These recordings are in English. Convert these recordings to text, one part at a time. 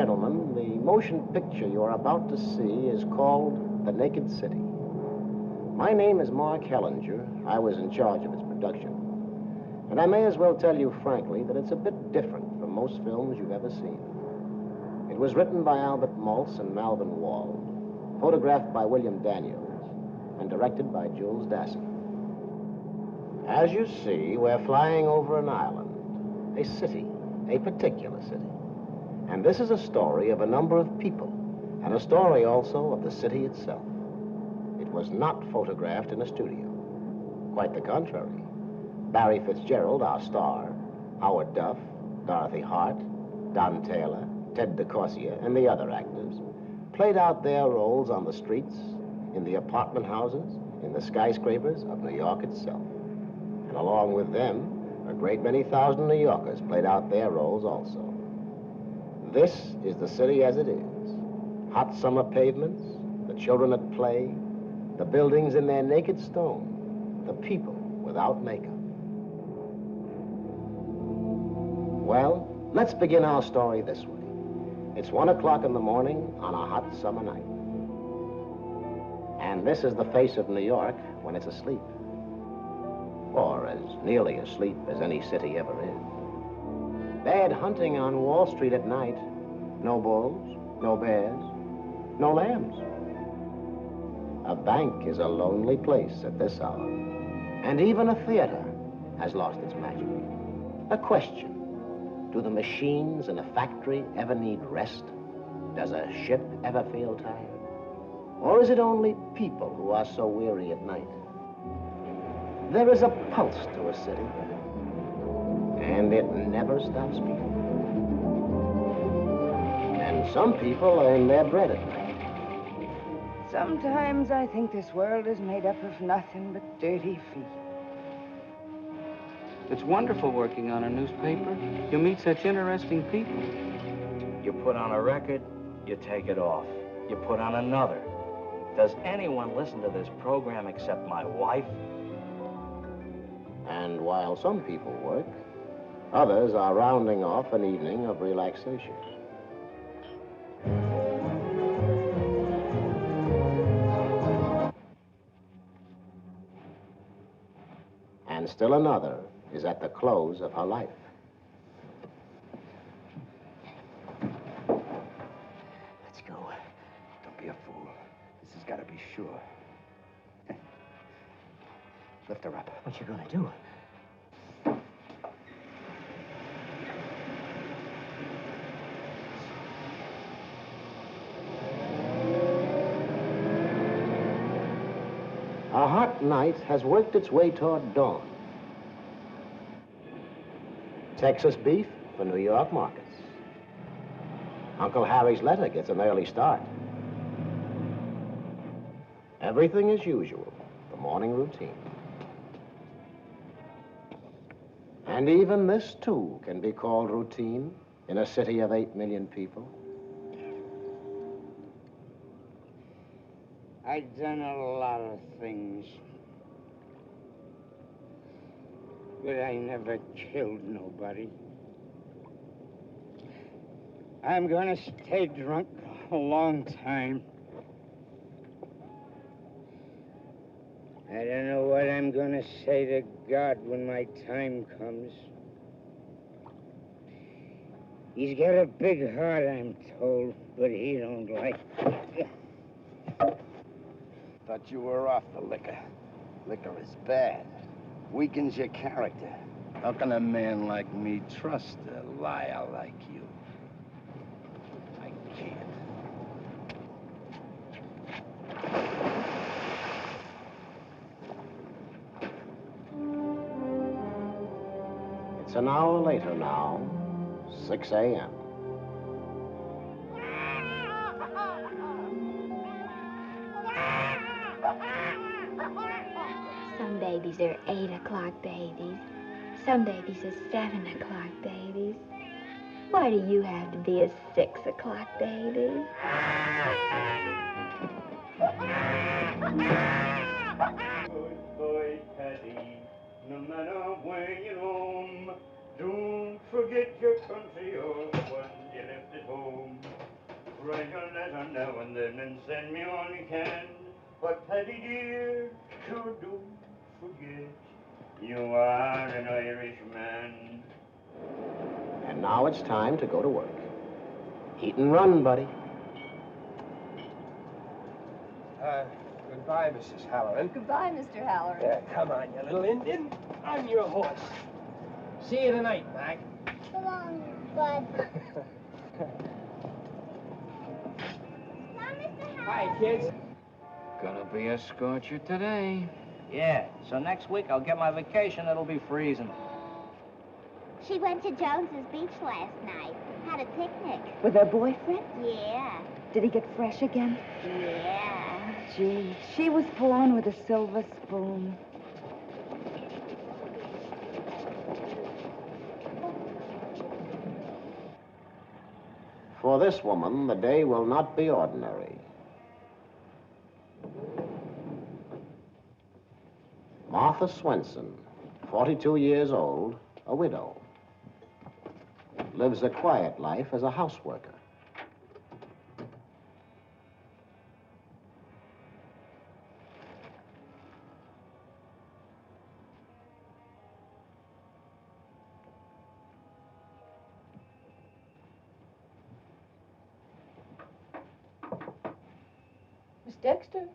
gentlemen, the motion picture you are about to see is called The Naked City. My name is Mark Hellinger. I was in charge of its production. And I may as well tell you frankly that it's a bit different from most films you've ever seen. It was written by Albert Maltz and Malvin Wald, photographed by William Daniels, and directed by Jules Dassin. As you see, we're flying over an island, a city, a particular city. And this is a story of a number of people, and a story also of the city itself. It was not photographed in a studio. Quite the contrary. Barry Fitzgerald, our star, Howard Duff, Dorothy Hart, Don Taylor, Ted DeCorsia, and the other actors played out their roles on the streets, in the apartment houses, in the skyscrapers of New York itself. And along with them, a great many thousand New Yorkers played out their roles also. This is the city as it is. Hot summer pavements, the children at play, the buildings in their naked stone, the people without makeup. Well, let's begin our story this way. It's 1 o'clock in the morning on a hot summer night. And this is the face of New York when it's asleep. Or as nearly asleep as any city ever is. Bad hunting on Wall Street at night. No bulls, no bears, no lambs. A bank is a lonely place at this hour. And even a theater has lost its magic. A question. Do the machines in a factory ever need rest? Does a ship ever feel tired? Or is it only people who are so weary at night? There is a pulse to a city, and it never stops beating. And some people earn their bread at night. Sometimes I think this world is made up of nothing but dirty feet. It's wonderful working on a newspaper. You meet such interesting people. You put on a record, you take it off. You put on another. Does anyone listen to this program except my wife? And while some people work, others are rounding off an evening of relaxation. And still another is at the close of her life. Let's go. Don't be a fool. This has got to be sure. Lift her up. What you gonna do? A hot night has worked its way toward dawn. Texas beef for New York markets. Uncle Harry's letter gets an early start. Everything as usual, the morning routine. And even this, too, can be called routine in a city of 8 million people. I've done a lot of things, but I never killed nobody. I'm gonna stay drunk a long time. I don't know what I'm gonna say to God when my time comes. He's got a big heart, I'm told, but he don't like it. Thought you were off the liquor. Liquor is bad. Weakens your character. How can a man like me trust a liar like you? I can't. It's an hour later now, 6 a.m. Some babies are 8 o'clock babies. Some babies are 7 o'clock babies. Why do you have to be a 6 o'clock baby? Good boy, Paddy, no matter when you roam, don't forget your country or the one you left at home. now and then and send me all you can. But Paddy dear, sure don't forget you are an Irishman. And now it's time to go to work. Eat and run, buddy. Goodbye, Mrs. Halloran. Goodbye, Mr. Halloran. Yeah, come on, you little Indian. On your horse. See you tonight, Mac. Come on, Bud. Hi, kids. Gonna be a scorcher today. Yeah, so next week I'll get my vacation. It'll be freezing. She went to Jones's Beach last night. Had a picnic. With her boyfriend? Yeah. Did he get fresh again? Yeah. Gee, she was born with a silver spoon. For this woman, the day will not be ordinary. Martha Swenson, 42 years old, a widow. Lives a quiet life as a houseworker. Miss Dexter?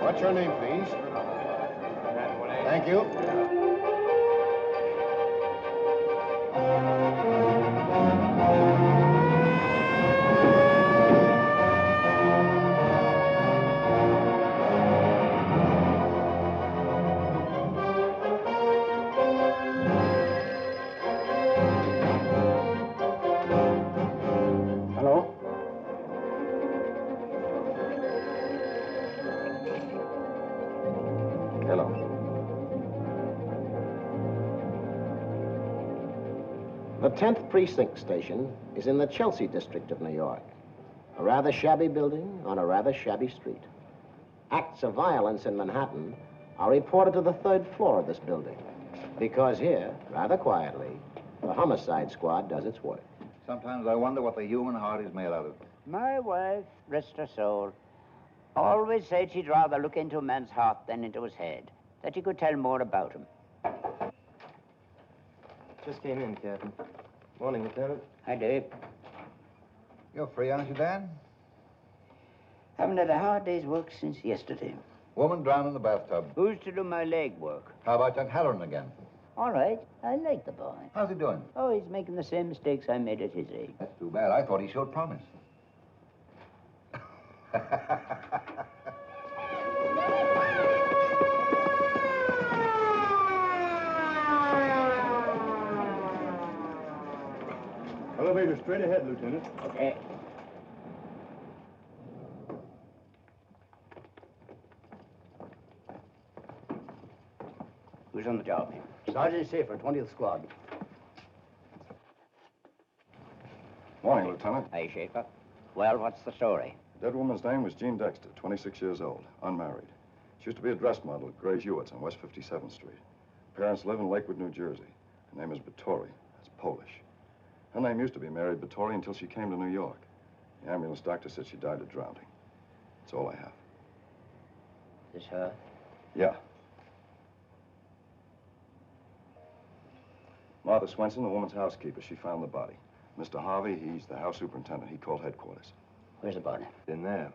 What's your name, please? Thank you. Hello? Hello. The 10th Precinct Station is in the Chelsea district of New York. A rather shabby building on a rather shabby street. Acts of violence in Manhattan are reported to the 3rd floor of this building. Because here, rather quietly, the homicide squad does its work. Sometimes I wonder what the human heart is made out of. My wife, rest her soul, always said she'd rather look into a man's heart than into his head, that you could tell more about him. Just came in, Captain. Morning, Lieutenant. Hi, Dave. You're free, aren't you, Dan? Haven't had a hard day's work since yesterday. Woman drowned in the bathtub. Who's to do my leg work? How about that Halloran again? All right, I like the boy. How's he doing? Oh, he's making the same mistakes I made at his age. That's too bad. I thought he showed promise. Elevator straight ahead, Lieutenant. Okay. Who's on the job? Sergeant Schaefer, 20th Squad. Morning, Lieutenant. Hi, Schaefer. Well, what's the story? The dead woman's name was Jean Dexter, 26 years old, unmarried. She used to be a dress model at Gray's Hewitts on West 57th Street. Her parents live in Lakewood, New Jersey. Her name is Vittori. That's Polish. Her name used to be Mary Vittori until she came to New York. The ambulance doctor said she died of drowning. That's all I have. This her? Yeah. Martha Swenson, the woman's housekeeper, she found the body. Mr. Harvey, he's the house superintendent. He called headquarters. Where's the body? In there.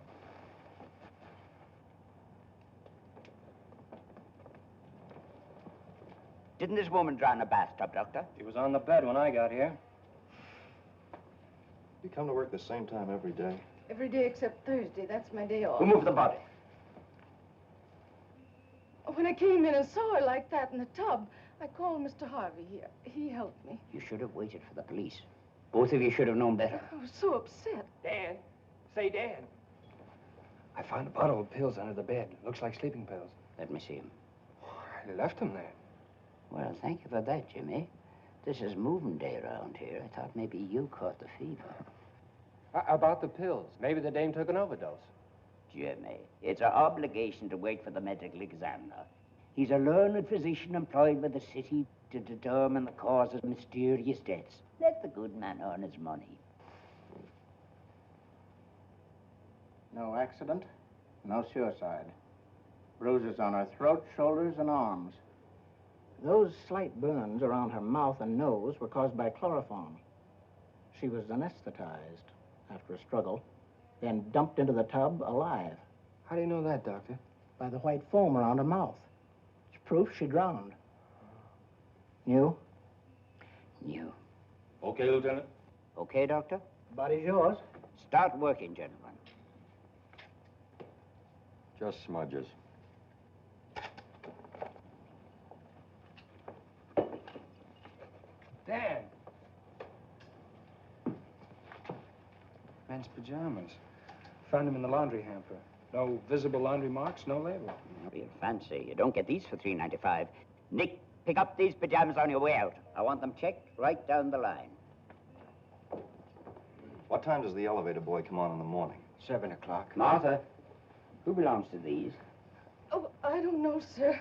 Didn't this woman drown in a bathtub, Doctor? He was on the bed when I got here. You come to work the same time every day? Every day except Thursday. That's my day off. Who moved the body? When I came in and saw her like that in the tub, I called Mr. Harvey here. He helped me. You should have waited for the police. Both of you should have known better. I was so upset. Dan. Say, Dan. I found a bottle of pills under the bed. Looks like sleeping pills. Let me see him. I left them there. Well, thank you for that, Jimmy. This is moving day around here. I thought maybe you caught the fever. About the pills. Maybe the dame took an overdose. Jimmy, it's our obligation to wait for the medical examiner. He's a learned physician employed by the city to determine the cause of mysterious deaths. Let the good man earn his money. No accident, no suicide. Bruises on her throat, shoulders, and arms. Those slight burns around her mouth and nose were caused by chloroform. She was anesthetized after a struggle, then dumped into the tub alive. How do you know that, Doctor? By the white foam around her mouth. It's proof she drowned. New? New. Okay, Lieutenant? Okay, Doctor? Body's yours. Start working, gentlemen. Just smudges. Dan! Men's pajamas. Found them in the laundry hamper. No visible laundry marks, no label. Real fancy. You don't get these for $3.95. Nick, pick up these pajamas on your way out. I want them checked right down the line. What time does the elevator boy come on in the morning? 7 o'clock. Martha, who belongs to these? Oh, I don't know, sir.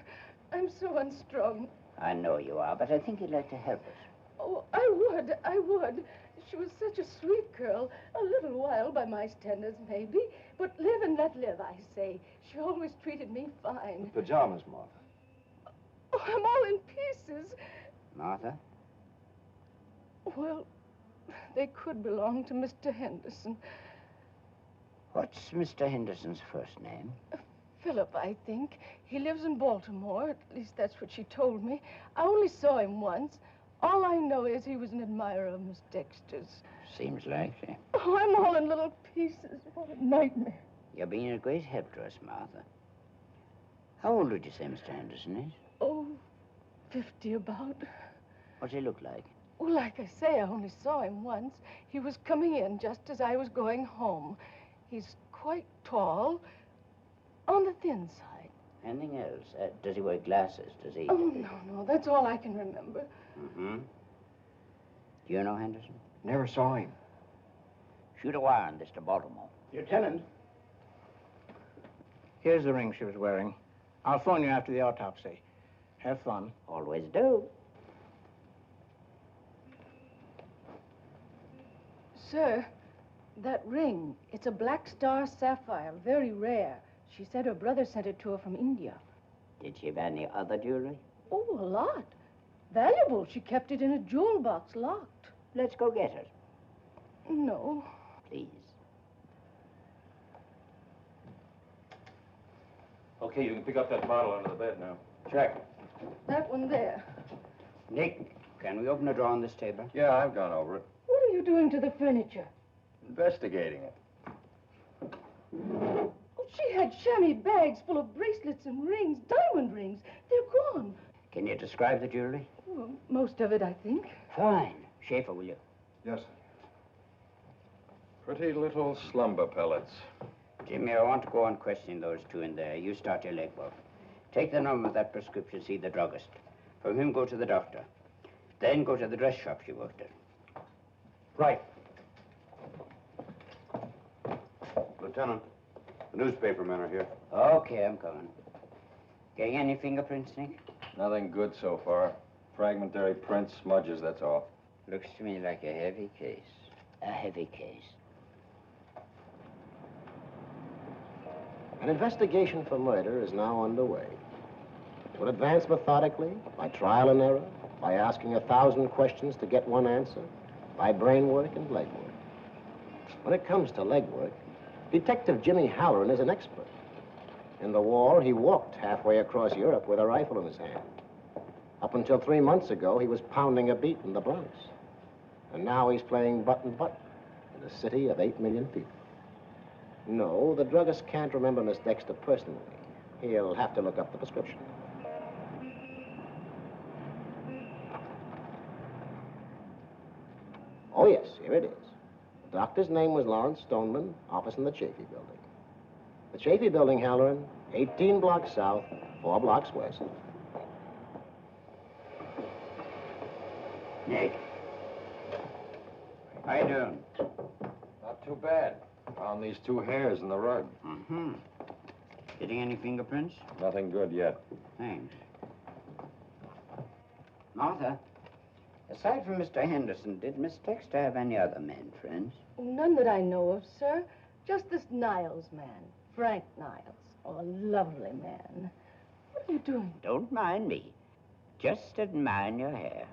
I'm so unstrung. I know you are, but I think you'd like to help us. Oh, I would. She was such a sweet girl. A little while by my standards, maybe. But live and let live, I say. She always treated me fine. Pajamas, Martha. Oh, I'm all in pieces. Martha? Well, they could belong to Mr. Henderson. What's Mr. Henderson's first name? Philip, I think. He lives in Baltimore. At least that's what she told me. I only saw him once. All I know is he was an admirer of Miss Dexter's. Seems likely. Oh, I'm all in little pieces. What a nightmare. You're being a great help to us, Martha. How old would you say Mr. Henderson is? Oh, 50 about. What's he look like? Well, like I say, I only saw him once. He was coming in just as I was going home. He's quite tall, on the thin side. Anything else? Does he wear glasses? Does he? Oh, no, that's all I can remember. Mm-hmm. Do you know Henderson? Never saw him. Shoot a wire on this to Baltimore. Lieutenant. Here's the ring she was wearing. I'll phone you after the autopsy. Have fun. Always do. Sir, that ring, it's a black star sapphire, very rare. She said her brother sent it to her from India. Did she have any other jewelry? Oh, a lot. Valuable. She kept it in a jewel box, locked. Let's go get her. No. Please. Okay, you can pick up that bottle under the bed now. Check. That one there. Nick, can we open a drawer on this table? Yeah, I've gone over it. What are you doing to the furniture? Investigating it. Oh, she had chamois bags full of bracelets and rings, diamond rings. They're gone. Can you describe the jewelry? Well, most of it, I think. Fine. Schaefer, will you? Yes, sir. Pretty little slumber pellets. Jimmy, I want to go on questioning those two in there. You start your legwork. Take the number of that prescription, see the druggist. From him, go to the doctor. Then go to the dress shop she worked at. Right. Lieutenant, the newspaper men are here. Okay, I'm coming. Getting any fingerprints, Nick? Nothing good so far. Fragmentary prints, smudges, that's all. Looks to me like a heavy case. A heavy case. An investigation for murder is now underway. It will advance methodically, by trial and error, by asking 1,000 questions to get one answer, by brain work and leg work. When it comes to leg work, Detective Jimmy Halloran is an expert. In the war, he walked halfway across Europe with a rifle in his hand. Up until 3 months ago, he was pounding a beat in the Bronx. And now he's playing butt and butt in a city of 8 million people. No, the druggist can't remember Miss Dexter personally. He'll have to look up the prescription. Oh, yes, here it is. The doctor's name was Lawrence Stoneman, office in the Chafee building. The Chafee Building, Halloran. 18 blocks south, 4 blocks west. Nick. How you doing? Not too bad. Found these 2 hairs in the rug. Mm-hmm. Getting any fingerprints? Nothing good yet. Thanks. Martha, aside from Mr. Henderson, did Miss Dexter have any other men friends? None that I know of, sir. Just this Niles man, Frank Niles. Oh, a lovely man. What are you doing? Don't mind me. Just admire your hair.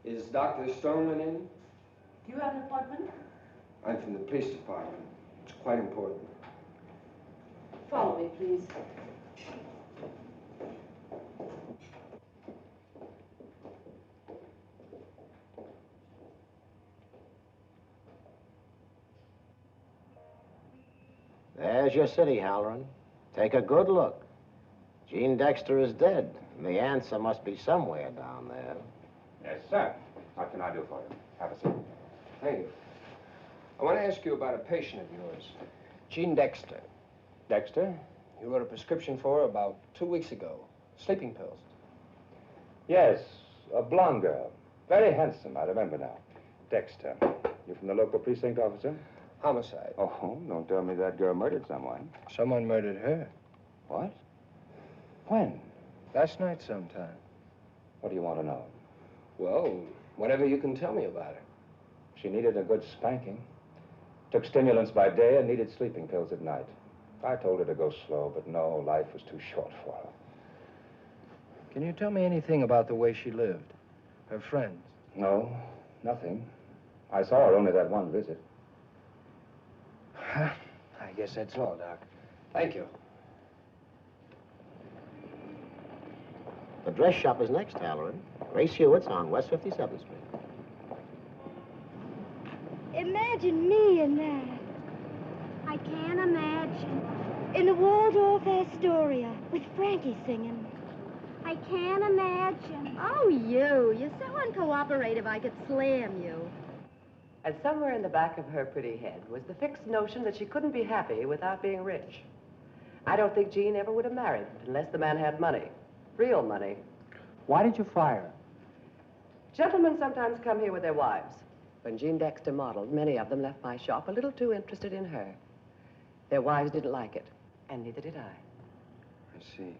Is Dr. Stoneman in? Do you have an appointment? I'm from the police department. It's quite important. Follow me, please. There's your city, Halloran. Take a good look. Gene Dexter is dead, and the answer must be somewhere down there. Yes, sir. What can I do for you? Have a seat. Thank you. I want to ask you about a patient of yours, Gene Dexter. Dexter? You wrote a prescription for her about 2 weeks ago. Sleeping pills. Yes, a blonde girl. Very handsome, I remember now. Dexter. You from the local precinct, officer? Homicide. Oh, don't tell me that girl murdered someone. Someone murdered her. What? When? Last night sometime. What do you want to know? Well, whatever you can tell me about her. She needed a good spanking. Took stimulants by day and needed sleeping pills at night. I told her to go slow, but no, life was too short for her. Can you tell me anything about the way she lived? Her friends? No, nothing. I saw her only that one visit. I guess that's all, Doc. Thank you. The dress shop is next, Halloran. Grace Hewitt's on West 57th Street. Imagine me in that. I can't imagine. In the Waldorf Astoria, with Frankie singing. I can't imagine. Oh, you're so uncooperative I could slam you. And somewhere in the back of her pretty head was the fixed notion that she couldn't be happy without being rich. I don't think Jean ever would have married unless the man had money. Real money. Why did you fire her? Gentlemen sometimes come here with their wives. When Jean Dexter modeled, many of them left my shop a little too interested in her. Their wives didn't like it, and neither did I. I see.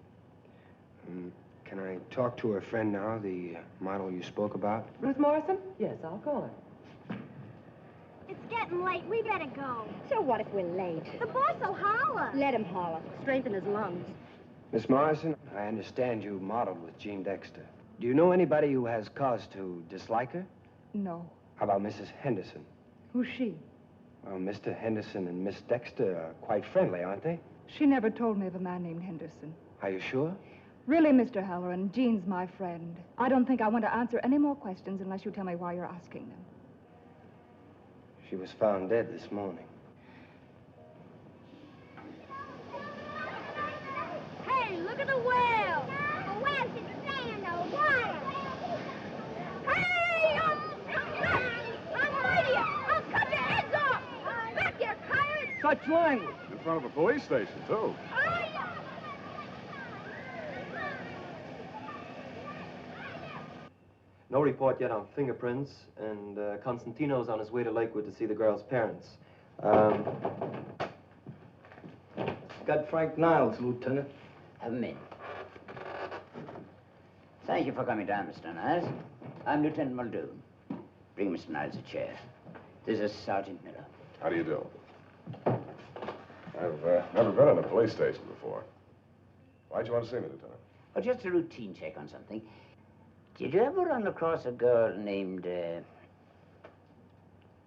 Can I talk to her friend now, the model you spoke about? Ruth Morrison? Yes, I'll call her. It's getting late. We better go. So what if we're late? The boss will holler. Let him holler. Strengthen his lungs. Miss Morrison, I understand you modeled with Gene Dexter. Do you know anybody who has cause to dislike her? No. How about Mrs. Henderson? Who's she? Well, Mr. Henderson and Miss Dexter are quite friendly, aren't they? She never told me of a man named Henderson. Are you sure? Really, Mr. Halloran, Jean's my friend. I don't think I want to answer any more questions unless you tell me why you're asking them. She was found dead this morning. Hey, look at the whale. The whale should stay in the water. Hey, I'm with you. I'll cut your heads off. Back here, coyote. Such language. In front of a police station, too. No report yet on fingerprints, and Constantino's on his way to Lakewood to see the girl's parents. Got Frank Niles, Lieutenant. Have him in. Thank you for coming down, Mr. Niles. I'm Lieutenant Muldoon. Bring Mr. Niles a chair. This is Sergeant Miller. How do you do? I've never been in a police station before. Why'd you want to see me, Lieutenant? Oh, just a routine check on something. Did you ever run across a girl named,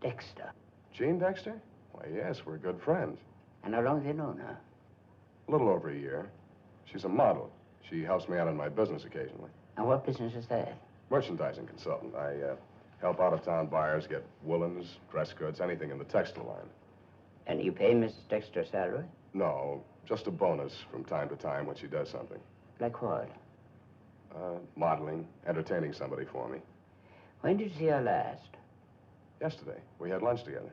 Dexter? Gene Dexter? Why, yes, we're good friends. And how long have you known her? A little over a year. She's a model. She helps me out in my business occasionally. And what business is that? Merchandising consultant. I help out-of-town buyers get woolens, dress goods, anything in the textile line. And you pay Miss Dexter salary? No, just a bonus from time to time when she does something. Like what? Modeling, entertaining somebody for me. When did you see her last? Yesterday. We had lunch together.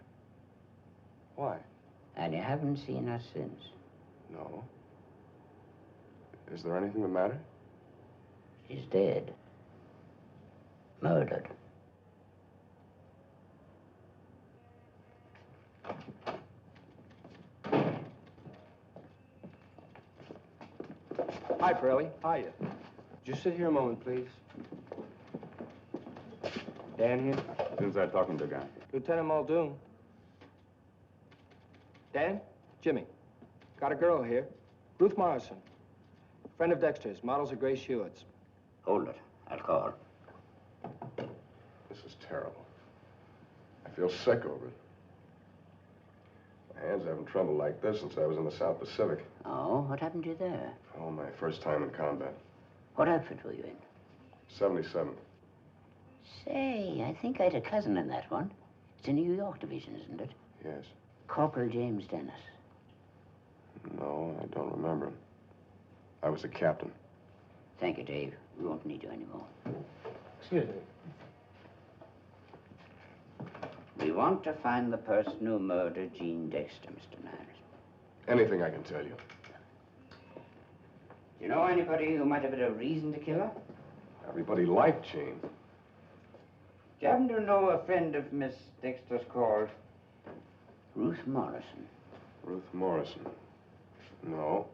Why? And you haven't seen her since? No. Is there anything the matter? She's dead. Murdered. Hi, Pearlie. Hiya. Just sit here a moment, please. Dan here? Inside talking to the guy. Lieutenant Muldoon. Dan? Jimmy. Got a girl here. Ruth Morrison. Friend of Dexter's. Models are Grace Hewitt's. Hold it. I'll call. This is terrible. I feel sick over it. My hands are having trouble like this since I was in the South Pacific. Oh, what happened to you there? Oh, my first time in combat. What outfit were you in? 77. Say, I think I had a cousin in that one. It's a New York division, isn't it? Yes. Corporal James Dennis. No, I don't remember him. I was a captain. Thank you, Dave. We won't need you anymore. Excuse me. We want to find the person who murdered Jean Dexter, Mr. Niles. Anything I can tell you. Do you know anybody who might have had a reason to kill her? Everybody liked Jean. Do you happen to know a friend of Miss Dexter's called Ruth Morrison? Ruth Morrison? No.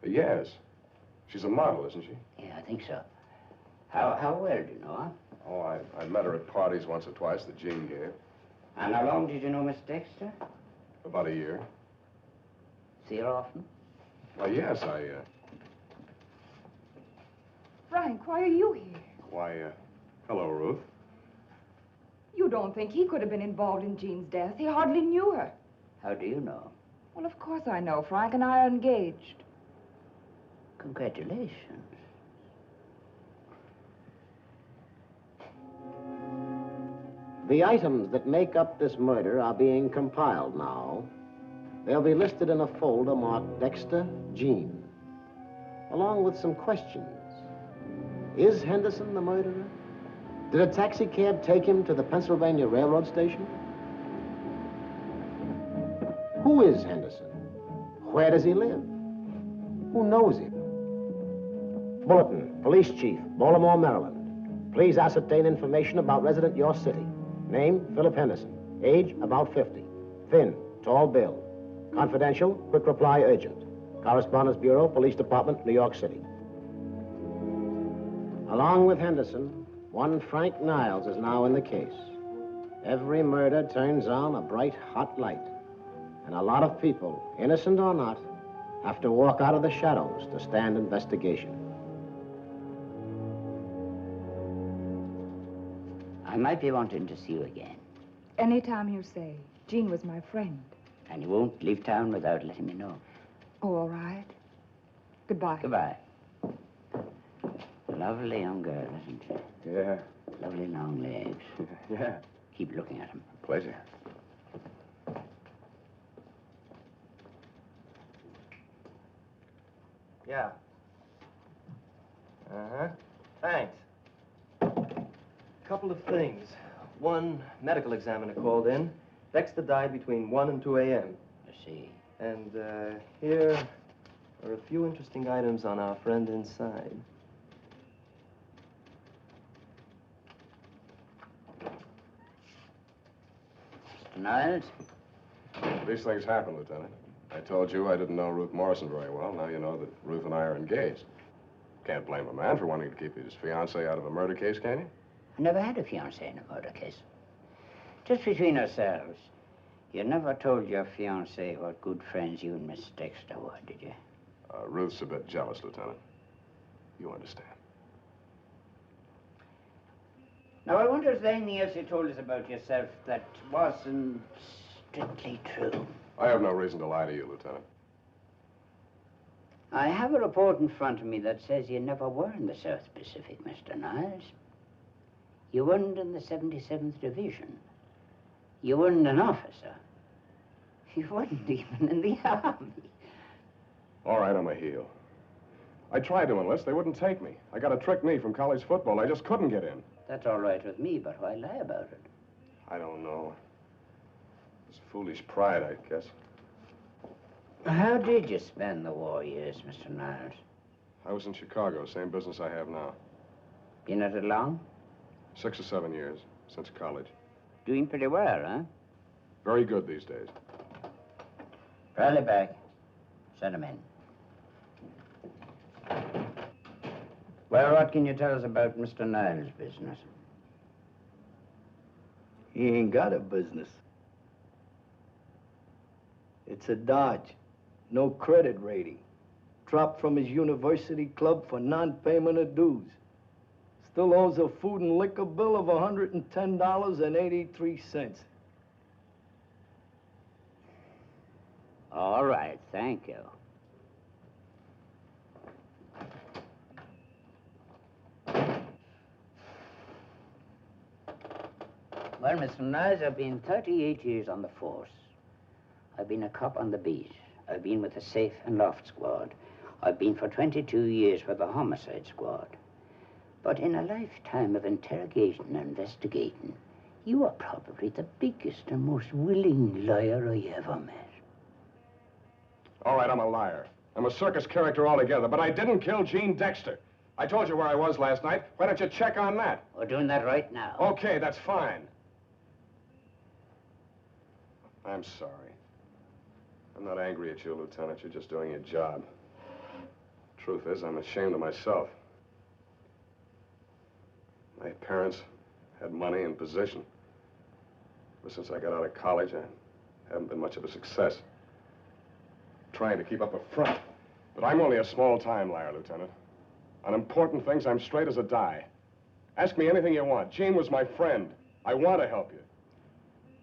Yes. She's a model, isn't she? Yeah, I think so. How well do you know her? Oh, I met her at parties once or twice that Jean gave. And how long did you know Miss Dexter? About a year. See her often? Well, yes, Frank, why are you here? Why, hello, Ruth. You don't think he could have been involved in Jean's death? He hardly knew her. How do you know? Well, of course I know. Frank and I are engaged. Congratulations. The items that make up this murder are being compiled now. They'll be listed in a folder marked Dexter, Jean, along with some questions. Is Henderson the murderer? Did a taxi cab take him to the Pennsylvania Railroad station? Who is Henderson? Where does he live? Who knows him? Bulletin, Police Chief, Baltimore, Maryland. Please ascertain information about resident your city. Name, Philip Henderson. Age, about 50. Thin, tall build. Confidential, quick reply, urgent. Correspondence Bureau, Police Department, New York City. Along with Henderson, one Frank Niles is now in the case. Every murder turns on a bright, hot light. And a lot of people, innocent or not, have to walk out of the shadows to stand investigation. I might be wanting to see you again. Anytime you say. Jean was my friend. And you won't leave town without letting me know. Oh, all right. Goodbye. Goodbye. Lovely young girl, isn't she? Yeah. Lovely long legs. Yeah. Keep looking at him. Pleasure. Yeah. Uh-huh. Thanks. Couple of things. One, medical examiner called in. Dexter died between 1 and 2 a.m. I see. And, here are a few interesting items on our friend inside. Mr. Niles? These things happen, Lieutenant. I told you I didn't know Ruth Morrison very well. Now you know that Ruth and I are engaged. Can't blame a man for wanting to keep his fiancée out of a murder case, can you? I never had a fiancée in a murder case. Just between ourselves, you never told your fiancée what good friends you and Miss Dexter were, did you? Ruth's a bit jealous, Lieutenant. You understand. Now, I wonder if there's anything else you told us about yourself that wasn't strictly true. I have no reason to lie to you, Lieutenant. I have a report in front of me that says you never were in the South Pacific, Mr. Niles. You weren't in the 77th Division. You weren't an officer. You weren't even in the Army. All right, I'm a heel. I tried to enlist. They wouldn't take me. I got a trick knee from college football. I just couldn't get in. That's all right with me, but why lie about it? I don't know. It's foolish pride, I guess. How did you spend the war years, Mr. Niles? I was in Chicago, same business I have now. Been at it long? 6 or 7 years, since college. Doing pretty well, huh? Very good these days. Rally back. Send him in. Well, what can you tell us about Mr. Niles' business? He ain't got a business. It's a dodge. No credit rating. Dropped from his university club for non-payment of dues. Still owes a food and liquor bill of $110.83. All right, thank you. Well, Mr. Niles, I've been 38 years on the force. I've been a cop on the beat. I've been with the safe and loft squad. I've been for 22 years with the homicide squad. But in a lifetime of interrogation and investigating, you are probably the biggest and most willing liar I ever met. All right, I'm a liar. I'm a circus character altogether, but I didn't kill Gene Dexter. I told you where I was last night. Why don't you check on that? We're doing that right now. Okay, that's fine. I'm sorry. I'm not angry at you, Lieutenant. You're just doing your job. Truth is, I'm ashamed of myself. My parents had money and position. But since I got out of college, I haven't been much of a success. Trying to keep up a front. But I'm only a small-time liar, Lieutenant. On important things, I'm straight as a die. Ask me anything you want. Gene was my friend. I want to help you.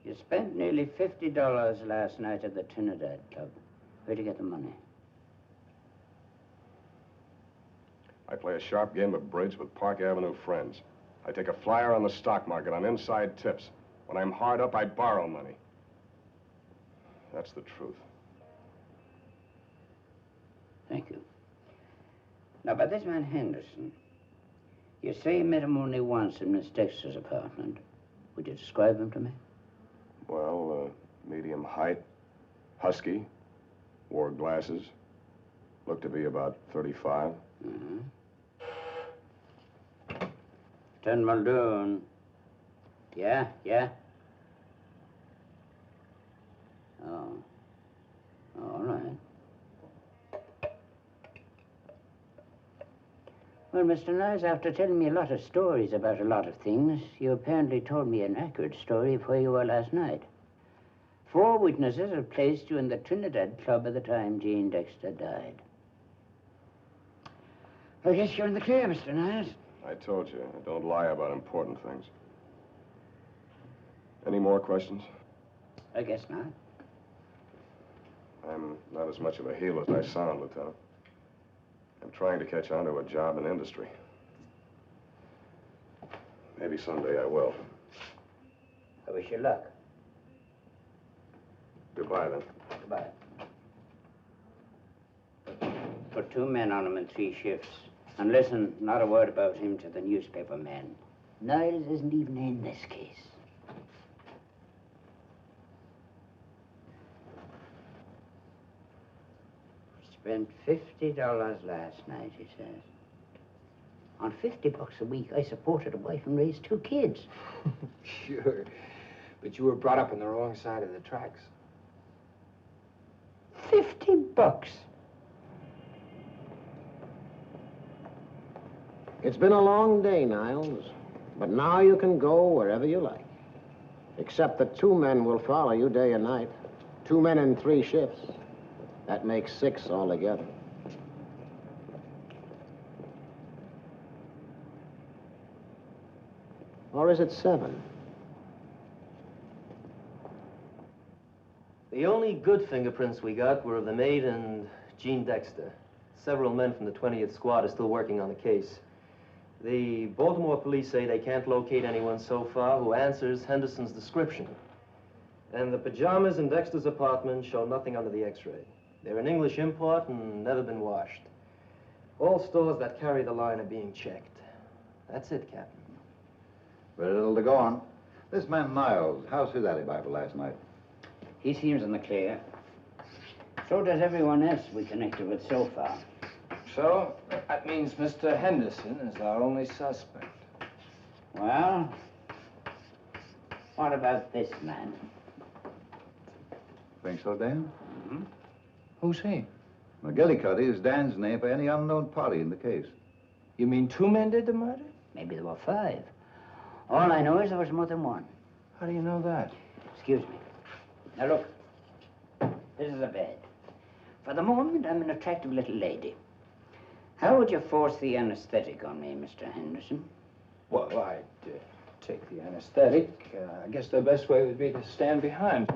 You spent nearly $50 last night at the Trinidad Club. Where'd you get the money? I play a sharp game of bridge with Park Avenue friends. I take a flyer on the stock market on inside tips. When I'm hard up, I borrow money. That's the truth. Thank you. Now, about this man Henderson, you say you met him only once in Miss Dexter's apartment. Would you describe him to me? Well, medium height, husky, wore glasses, looked to be about 35. Mm-hmm. 10 Muldoon. Yeah? Oh. All right. Well, Mr. Niles, after telling me a lot of stories about a lot of things, you apparently told me an accurate story of where you were last night. 4 witnesses have placed you in the Trinidad Club at the time Gene Dexter died. I guess you're in the clear, Mr. Niles. I told you, I don't lie about important things. Any more questions? I guess not. I'm not as much of a heel as I sound, Lieutenant. I'm trying to catch on to a job in industry. Maybe someday I will. I wish you luck. Goodbye, then. Goodbye. Put 2 men on him in 3 shifts. And listen, not a word about him to the newspaper men. Niles isn't even in this case. Spent $50 last night, he says. On $50 a week, I supported a wife and raised 2 kids. Sure. But you were brought up on the wrong side of the tracks. $50. It's been a long day, Niles, but now you can go wherever you like. Except that 2 men will follow you day and night. 2 men in 3 shifts. That makes 6 altogether. Or is it 7? The only good fingerprints we got were of the maid and Gene Dexter. Several men from the 20th Squad are still working on the case. The Baltimore police say they can't locate anyone so far who answers Henderson's description. And the pajamas in Dexter's apartment show nothing under the x-ray. They're an English import and never been washed. All stores that carry the line are being checked. That's it, Captain. Very little to go on. This man Niles, how's his alibi for last night? He seems in the clear. So does everyone else we connected with so far. So, that means Mr. Henderson is our only suspect. Well, what about this man? Think so, Dan? Hmm? Who's he? McGillicuddy is Dan's name for any unknown party in the case. You mean 2 men did the murder? Maybe there were 5. All I know is there was more than one. How do you know that? Excuse me. Now look, this is a bed. For the moment, I'm an attractive little lady. How would you force the anesthetic on me, Mr. Henderson? Well, I'd take the anesthetic. I guess the best way would be to stand behind.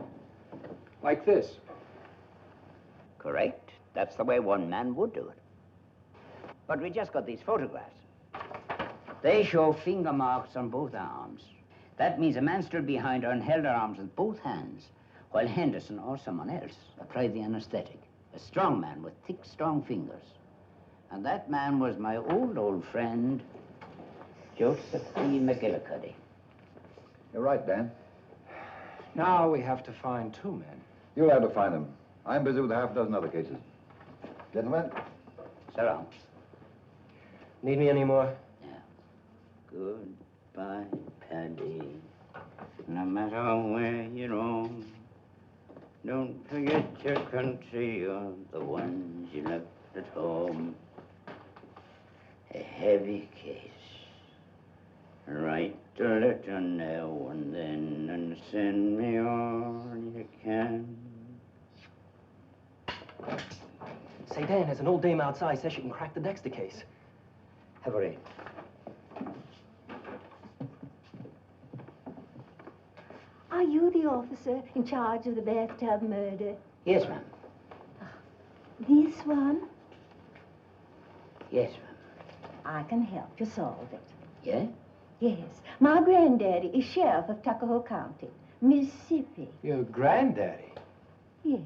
Like this. Correct. That's the way one man would do it. But we just got these photographs. They show finger marks on both arms. That means a man stood behind her and held her arms with both hands, while Henderson or someone else applied the anesthetic. A strong man with thick, strong fingers. And that man was my old friend, Josephine McGillicuddy. You're right, Dan. Now we have to find 2 men. You'll have to find him. I'm busy with half a dozen other cases. Gentlemen? So long. Need me anymore? Goodbye, Paddy. No matter where you roam, don't forget your country or the ones you left at home. A heavy case. Write a letter now and then and send me all you can. Say, Dan, there's an old dame outside says she can crack the Dexter case. Have her in. Are you the officer in charge of the bathtub murder? Yes, ma'am. This one? Yes, ma'am. I can help you solve it. Yeah? Yes. My granddaddy is sheriff of Tuckahoe County, Mississippi. Your granddaddy? Yes.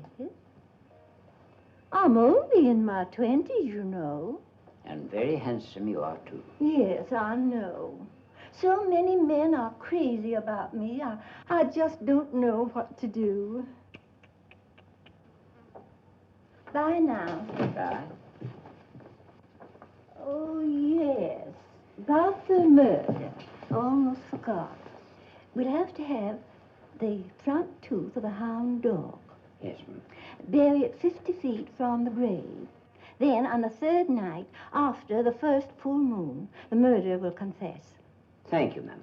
I'm only in my 20s, you know. And very handsome you are, too. Yes, I know. So many men are crazy about me. I just don't know what to do. Bye now. Bye. Oh, yes. About the murder. Almost forgot. We'll have to have the front tooth of a hound dog. Yes, ma'am. Bury it 50 feet from the grave. Then, on the 3rd night, after the first full moon, the murderer will confess. Thank you, ma'am.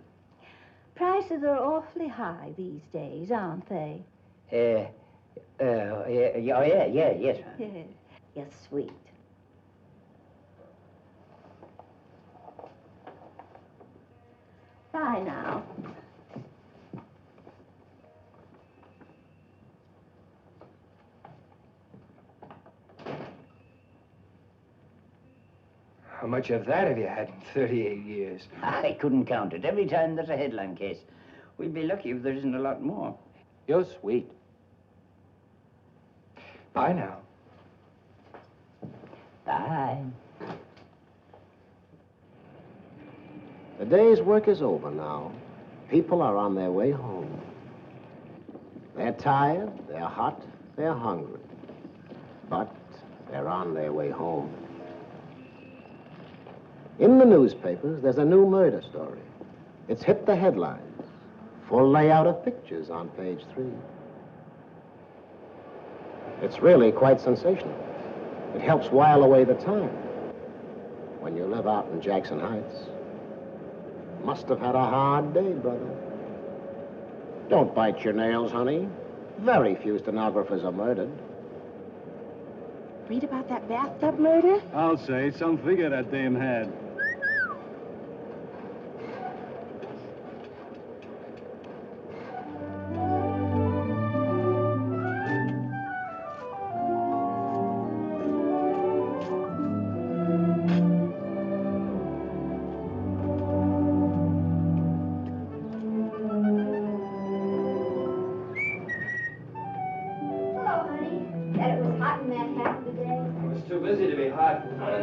Prices are awfully high these days, aren't they? Yes, ma'am. You're sweet. Bye now. How much of that have you had in 38 years? I couldn't count it. Every time there's a headline case. We'd be lucky if there isn't a lot more. You're sweet. Bye now. Bye. The day's work is over now. People are on their way home. They're tired, they're hot, they're hungry. But they're on their way home. In the newspapers, there's a new murder story. It's hit the headlines. Full layout of pictures on page 3. It's really quite sensational. It helps while away the time. When you live out in Jackson Heights. Must have had a hard day, brother. Don't bite your nails, honey. Very few stenographers are murdered. Read about that bathtub murder? I'll say. Some figure that dame had.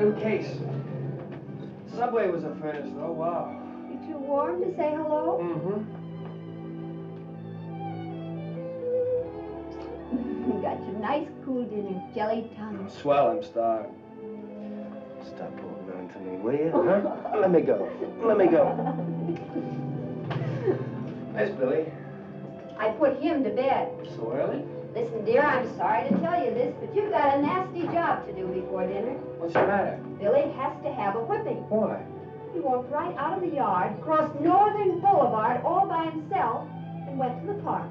new case. Subway was a first, though. Wow. You too warm to say hello? Mm-hmm. You got your nice cool dinner, jelly tongue. Swell, I'm starved. Stop holding on to me, will you? Huh? Let me go. Let me go. Where's Billy? I put him to bed. So early? Listen, dear, I'm sorry to tell you this, but you've got a nasty job to do before dinner. What's the matter? Billy has to have a whipping. Why? He walked right out of the yard, crossed Northern Boulevard all by himself, and went to the park.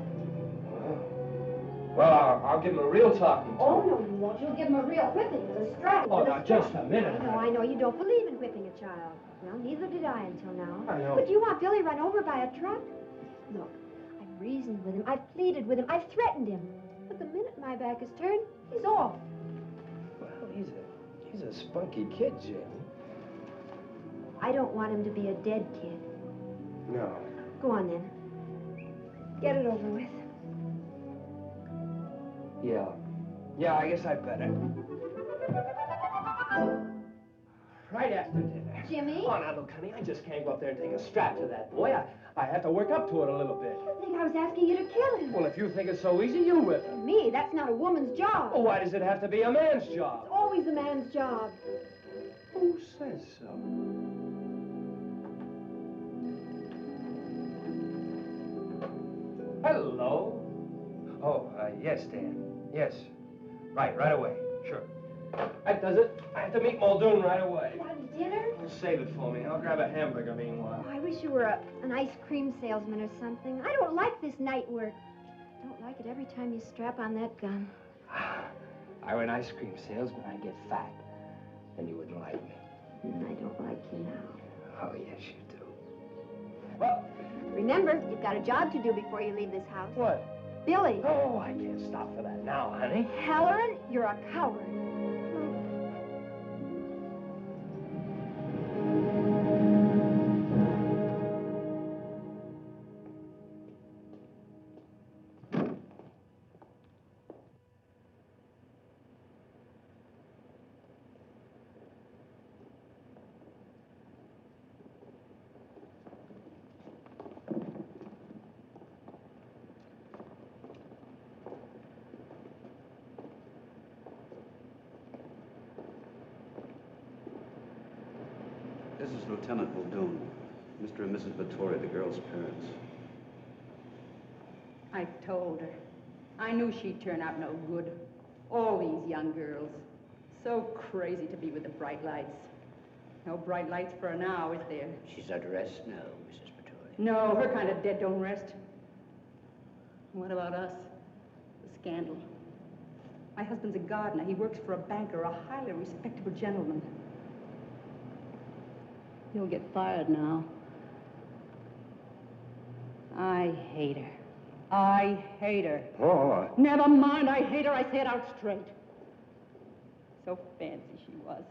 Well, I'll give him a real talking to. Oh, no, you won't. You'll give him a real whipping with a strap. Oh, with now, a strap. just a minute. I know. You don't believe in whipping a child. Well, neither did I until now. I know. But do you want Billy run over by a truck? Look, I've reasoned with him. I've pleaded with him. I've threatened him. But the minute my back is turned, he's off. Well, he's a spunky kid, Jim. I don't want him to be a dead kid. No. Go on, then. Get it over with. Yeah. Yeah, I guess I better. Right after dinner. Jimmy? Oh, now, look, honey, I just can't go up there and take a strap to that boy. I have to work up to it a little bit. I think I was asking you to kill him. Well, if you think it's so easy, you whip him. Me? That's not a woman's job. Well, why does it have to be a man's job? It's always a man's job. Who says so? Hello. Oh, yes, Dan. Yes. Right away. Sure. That does it. I have to meet Muldoon right away. Want dinner? Well, save it for me. I'll grab a hamburger meanwhile. Oh, I wish you were an ice cream salesman or something. I don't like this night work. I don't like it every time you strap on that gun. I were an ice cream salesman, I'd get fat. Then you wouldn't like me. I don't like you now. Oh, yes, you do. Well, remember, you've got a job to do before you leave this house. What? Billy. Oh, I can't stop for that now, honey. Halloran, you're a coward. This is Lieutenant Muldoon, Mr. and Mrs. Vittoria, the girl's parents. I told her. I knew she'd turn out no good. All these young girls. So crazy to be with the bright lights. No bright lights for her now, is there? She's at rest now, Mrs. Vittoria. No, her kind of dead don't rest. What about us? The scandal. My husband's a gardener. He works for a banker, a highly respectable gentleman. He'll get fired now. I hate her. I hate her. Oh, Never mind, I hate her. I say it out straight. So fancy she was.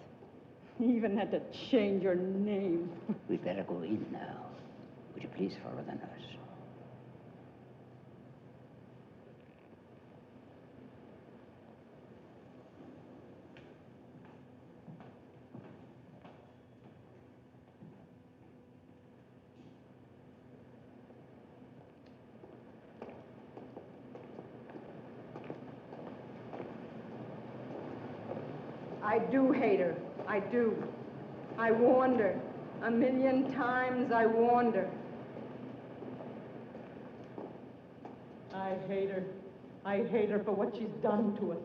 Even had to change her name. We'd better go in now. Would you please follow the nurse? I do hate her. I do. I warned her. 1,000,000 times I warned her. I hate her. I hate her for what she's done to us.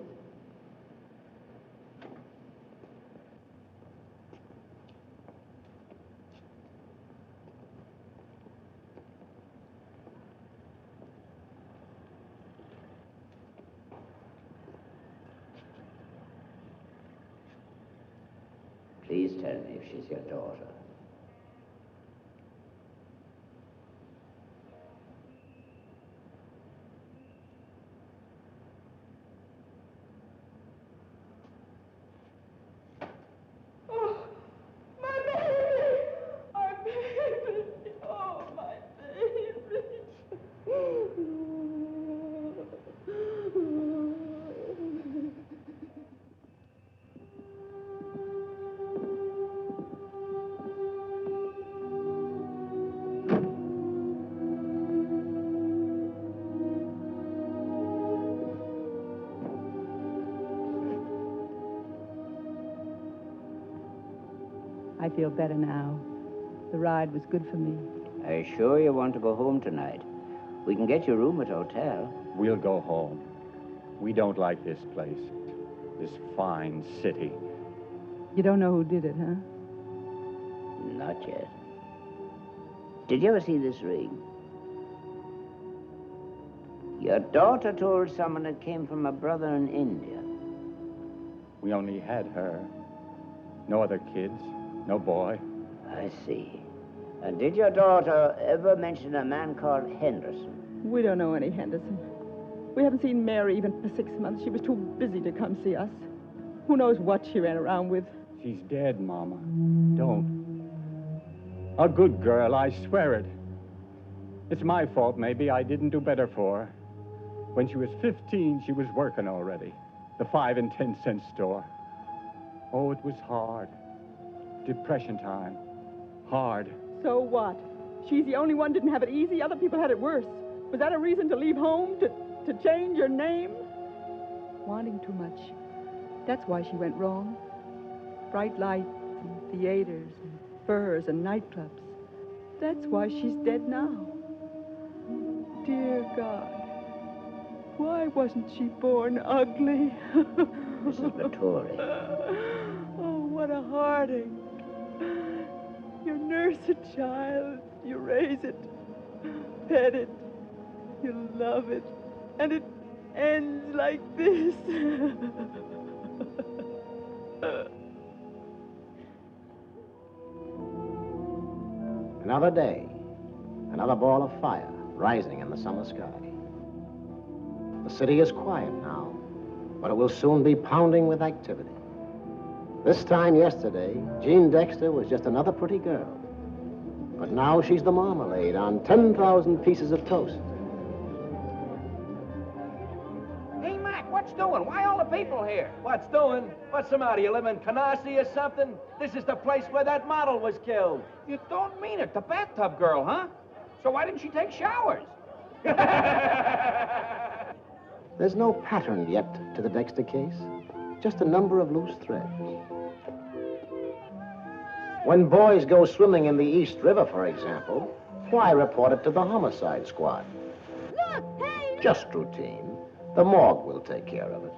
Please tell me if she's your daughter. Oh, my baby! My baby! Oh, my baby! I feel better now. The ride was good for me. Are you sure you want to go home tonight? We can get you a room at a hotel. We'll go home. We don't like this place. This fine city. You don't know who did it, huh? Not yet. Did you ever see this ring? Your daughter told someone it came from a brother in India. We only had her. No other kids. No boy. I see. And did your daughter ever mention a man called Henderson? We don't know any Henderson. We haven't seen Mary even for 6 months. She was too busy to come see us. Who knows what she ran around with? She's dead, Mama. Don't. A good girl, I swear it. It's my fault, maybe. I didn't do better for her. When she was 15, she was working already. The 5 and 10 cent store. Oh, it was hard. Depression time. Hard. So what? She's the only one didn't have it easy. Other people had it worse. Was that a reason to leave home? To change your name? Wanting too much. That's why she went wrong. Bright lights and theaters and furs and nightclubs. That's why she's dead now. Dear God. Why wasn't she born ugly? Mrs. Vittori. Oh, what a heartache. You nurse a child, you raise it, pet it, you love it, and it ends like this. Another day, another ball of fire rising in the summer sky. The city is quiet now, but it will soon be pounding with activity. This time yesterday, Jean Dexter was just another pretty girl. But now she's the marmalade on 10,000 pieces of toast. Hey, Mac, what's doing? Why all the people here? What's doing? What's the matter? You live in Canarsie or something? This is the place where that model was killed. You don't mean it. The bathtub girl, huh? So why didn't she take showers? There's no pattern yet to the Dexter case, just a number of loose threads. When boys go swimming in the East River, for example, why report it to the homicide squad? Look, hey! Just routine. The morgue will take care of it.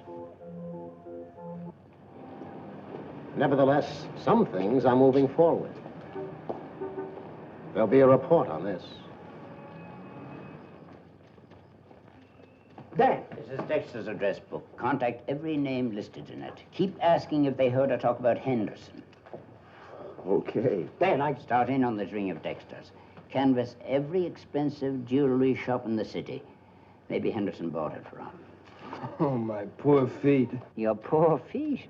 Nevertheless, some things are moving forward. There'll be a report on this. Dan, this is Dexter's address book. Contact every name listed in it. Keep asking if they heard her talk about Henderson. Okay. Dan, I start in on this ring of Dexter's. Canvass every expensive jewelry shop in the city. Maybe Henderson bought it from. Oh, my poor feet. Your poor feet?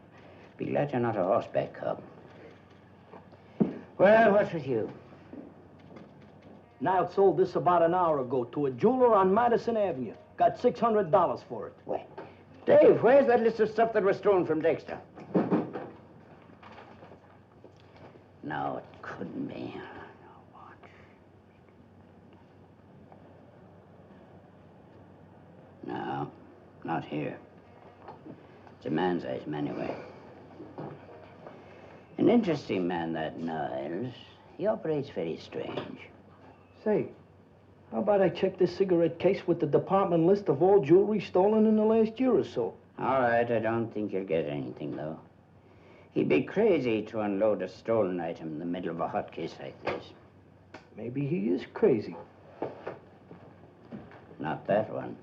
Be glad you're not a horseback cub. Well, what's with you? Niles sold this about an hour ago to a jeweler on Madison Avenue. Got $600 for it. Wait. Dave, where's that list of stuff that was stolen from Dexter? No, it couldn't be. No, not here. It's a man's item anyway. An interesting man, that Niles. He operates very strange. Say, how about I check this cigarette case with the department list of all jewelry stolen in the last year or so? All right, I don't think you'll get anything, though. He'd be crazy to unload a stolen item in the middle of a hot case like this. Maybe he is crazy. Not that one.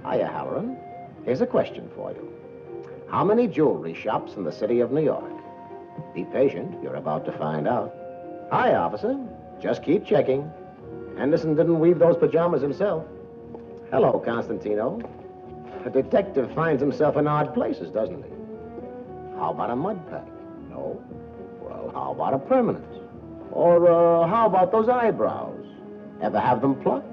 Hiya, Halloran. Here's a question for you. How many jewelry shops in the city of New York? Be patient, you're about to find out. Hi, officer. Just keep checking. Henderson didn't weave those pajamas himself. Hello, Constantino. A detective finds himself in odd places, doesn't he? How about a mud pack? No. Well, how about a permanent? Or how about those eyebrows? Ever have them plucked?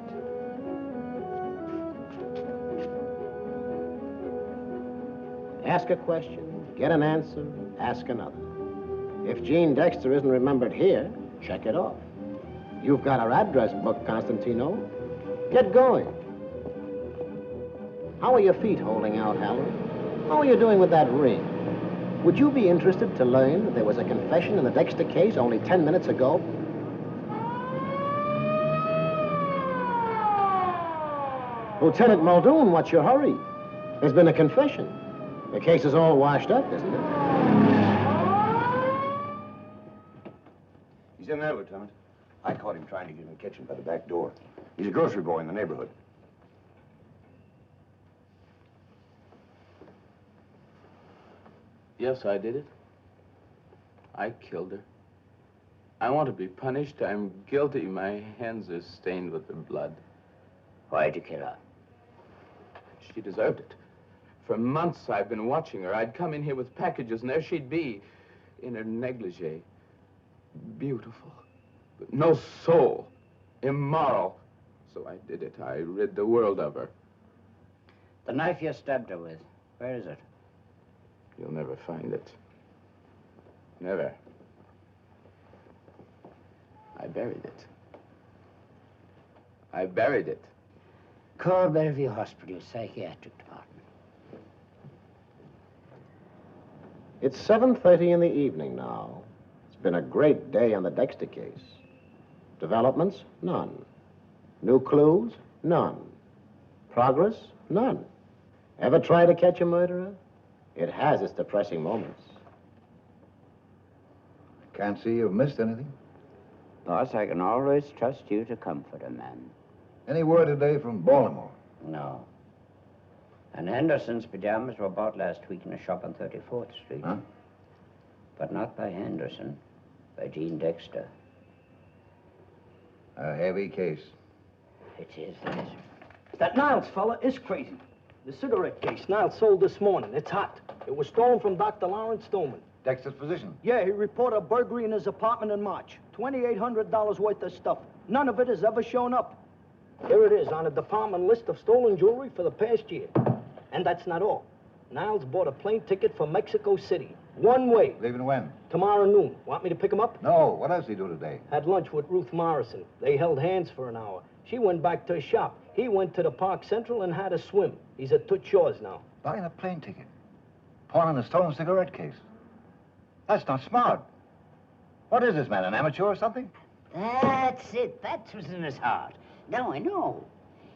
Ask a question, get an answer, ask another. If Jean Dexter isn't remembered here, check it off. You've got her address book, Constantino. Get going. How are your feet holding out, Halloran? How are you doing with that ring? Would you be interested to learn that there was a confession in the Dexter case only 10 minutes ago? Lieutenant Muldoon, what's your hurry? There's been a confession. The case is all washed up, isn't it? He's in there, Lieutenant. I caught him trying to get in the kitchen by the back door. He's a grocery boy in the neighborhood. Yes, I did it. I killed her. I want to be punished. I'm guilty. My hands are stained with her blood. Why'd you kill her? She deserved it. For months I've been watching her. I'd come in here with packages, and there she'd be, in her negligee. Beautiful, but no soul. Immoral. So I did it. I rid the world of her. The knife you stabbed her with, where is it? You'll never find it. Never. I buried it. I buried it. Call Bellevue Hospital Psychiatric Department. It's 7:30 in the evening now. It's been a great day on the Dexter case. Developments? None. New clues? None. Progress? None. Ever try to catch a murderer? It has its depressing moments. Can't see you've missed anything. Boss, I can always trust you to comfort a man. Any word today from Baltimore? No. And Henderson's pajamas were bought last week in a shop on 34th Street. Huh? But not by Henderson, by Jean Dexter. A heavy case. It is, yes. That Niles fella is crazy. The cigarette case Niles sold this morning. It's hot. It was stolen from Dr. Lawrence Stillman. Dexter's position? Yeah, he reported a burglary in his apartment in March. $2,800 worth of stuff. None of it has ever shown up. Here it is on a department list of stolen jewelry for the past year. And that's not all. Niles bought a plane ticket for Mexico City. One way. Leaving when? Tomorrow noon. Want me to pick him up? No. What else did he do today? Had lunch with Ruth Morrison. They held hands for an hour. She went back to her shop. He went to the Park Central and had a swim. He's at Toots Shores now. Buying a plane ticket. Pawning a stolen cigarette case. That's not smart. What is this man, an amateur or something? That's it. That's what's in his heart. Now I know.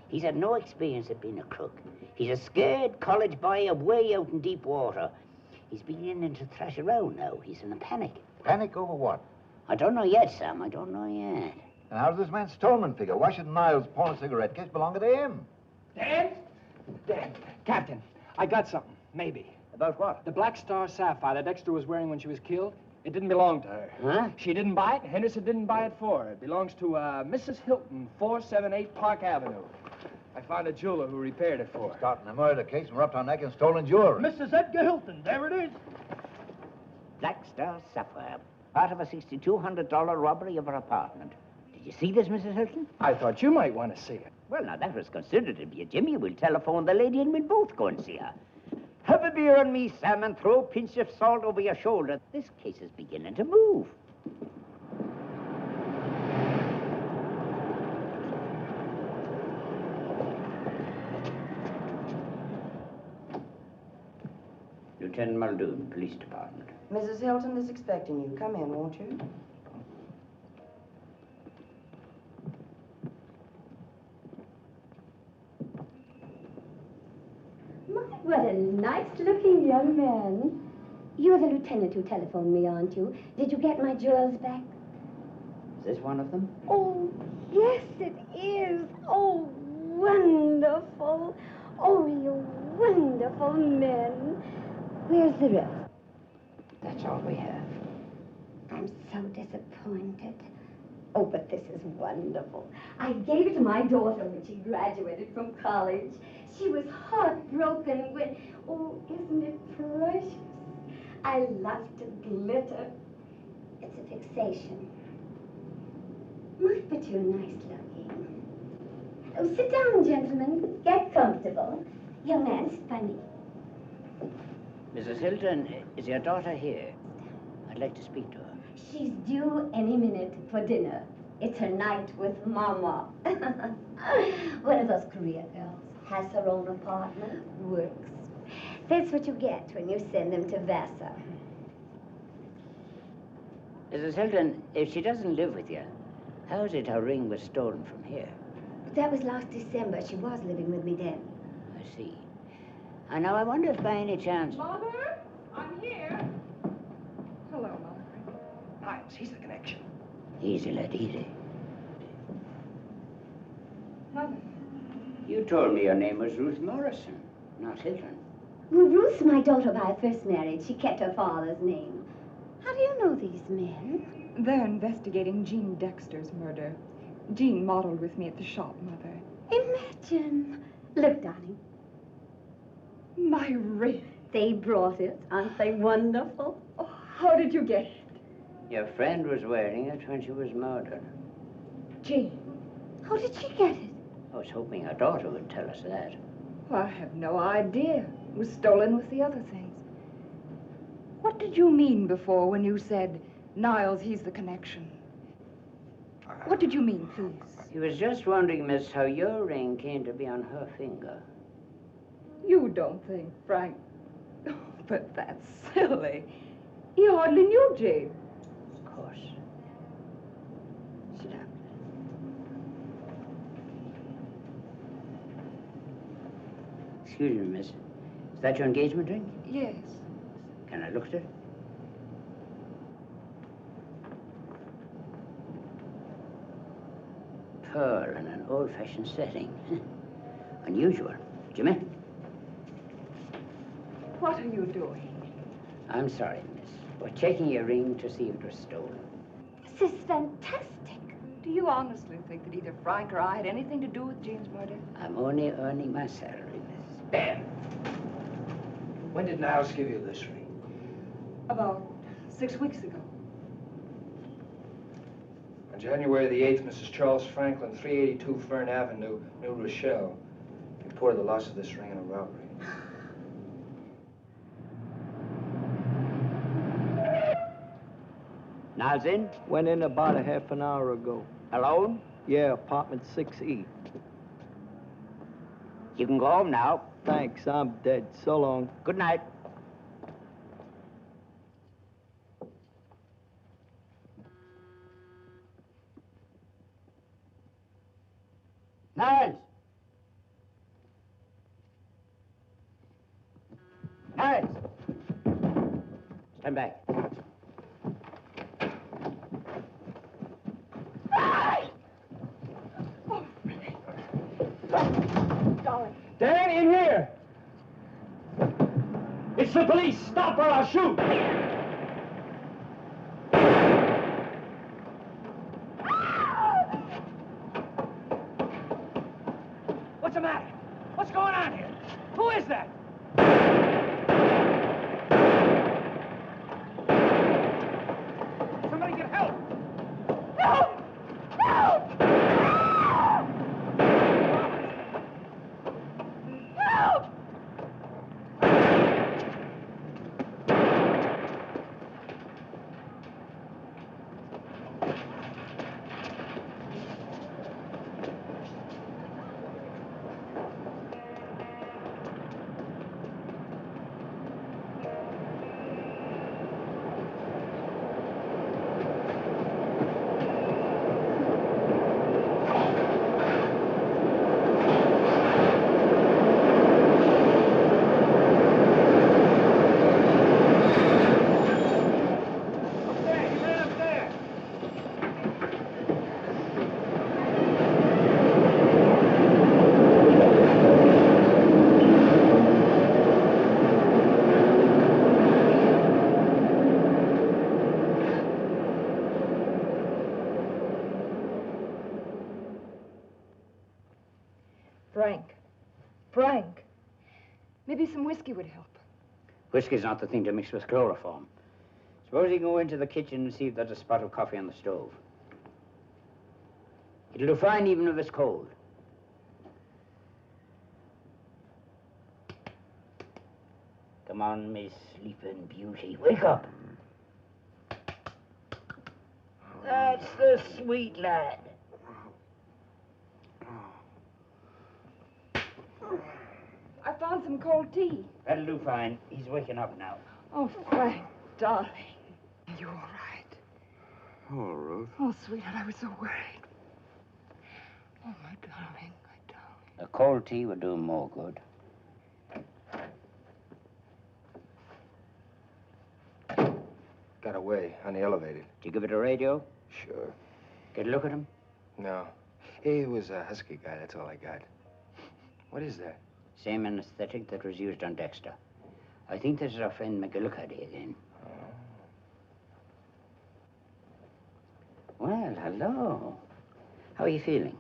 He's had no experience of being a crook. He's a scared college boy away out in deep water. He's beginning to thrash around now. He's in a panic. Panic over what? I don't know yet, Sam. I don't know yet. And how does this man Stillman figure? Why should Niles' pawn cigarette case belong to him? Dan? Dan, Captain, I got something. Maybe. About what? The Black Star sapphire that Dexter was wearing when she was killed, it didn't belong to her. Huh? She didn't buy it. Henderson didn't buy it for her. It belongs to Mrs. Hilton, 478 Park Avenue. I found a jeweler who repaired it for her. Starting a murder case and we're up to our neck in stolen jewelry. Mrs. Edgar Hilton, there it is. Black Star sapphire. Part of a $6,200 robbery of her apartment. Did you see this, Mrs. Hilton? I thought you might want to see it. Well, now, that was considered of you, Jimmy. We'll telephone the lady and we'll both go and see her. Have a beer on me, Sam, and throw a pinch of salt over your shoulder. This case is beginning to move. Lieutenant Muldoon, Police Department. Mrs. Hilton is expecting you. Come in, won't you? What a nice-looking young man. You're the lieutenant who telephoned me, aren't you? Did you get my jewels back? Is this one of them? Oh, yes, it is. Oh, wonderful. Oh, you wonderful men. Where's the rest? That's all we have. I'm so disappointed. Oh, but this is wonderful. I gave it to my daughter when she graduated from college. She was heartbroken when... Oh, isn't it precious? I love to glitter. It's a fixation. My, but you're nice looking. Oh, sit down, gentlemen. Get comfortable. Young man's funny. Mrs. Hilton, is your daughter here? I'd like to speak to her. She's due any minute for dinner. It's her night with Mama. One of those Korea girls. Has her own apartment, works. That's what you get when you send them to Vassar. Mrs. Hilton, if she doesn't live with you, how is it her ring was stolen from here? But that was last December. She was living with me then. I see. And now I wonder if by any chance... Mother, I'm here. Hello, Mother. Niles, he's the connection. Easy, lad, easy. Mother. You told me your name was Ruth Morrison, not Hilton. Well, Ruth's my daughter by first marriage. She kept her father's name. How do you know these men? They're investigating Jean Dexter's murder. Jean modeled with me at the shop, Mother. Imagine. Look, darling. My ring. They brought it. Aren't they wonderful? Oh, how did you get it? Your friend was wearing it when she was murdered. Jean. How did she get it? I was hoping her daughter would tell us that. Well, I have no idea. It was stolen with the other things. What did you mean before when you said, Niles, he's the connection? What did you mean, please? He was just wondering, miss, how your ring came to be on her finger. You don't think, Frank. Oh, but that's silly. He hardly knew Jean. Of course. Sit down. Excuse me, miss. Is that your engagement ring? Yes. Can I look at it? Pearl in an old-fashioned setting. Unusual. Jimmy? What are you doing? I'm sorry, miss. We're checking your ring to see if it was stolen. This is fantastic. Do you honestly think that either Frank or I had anything to do with Jean's murder? I'm only earning my salary, miss. Ben, when did Niles give you this ring? About 6 weeks ago. On January the 8th, Mrs. Charles Franklin, 382 Fern Avenue, New Rochelle, reported the loss of this ring in a robbery. Niles in? Went in about a half an hour ago. Alone? Yeah, apartment 6E. You can go home now. Thanks, I'm dead. So long. Good night. Niles! Niles! Stand back. Darling. Dan, in here! It's the police! Stop or I'll shoot! What's the matter? What's going on here? Who is that? Somebody get help! Help! Help! Help! Frank. Maybe some whiskey would help. Whiskey's not the thing to mix with chloroform. Suppose you go into the kitchen and see if there's a spot of coffee on the stove. It'll do fine even if it's cold. Come on, Miss Sleeping Beauty. Wake up. That's the sweet lad. I found some cold tea. That'll do fine. He's waking up now. Oh, Frank, darling. You all right? Oh, Ruth. Oh, sweetheart, I was so worried. Oh, my darling, my darling. A cold tea would do him more good. Got away on the elevator. Did you give it a radio? Sure. Get a look at him? No. He was a husky guy, that's all I got. What is that? Same anesthetic that was used on Dexter. I think this is our friend McGillicuddy again. Well, hello. How are you feeling?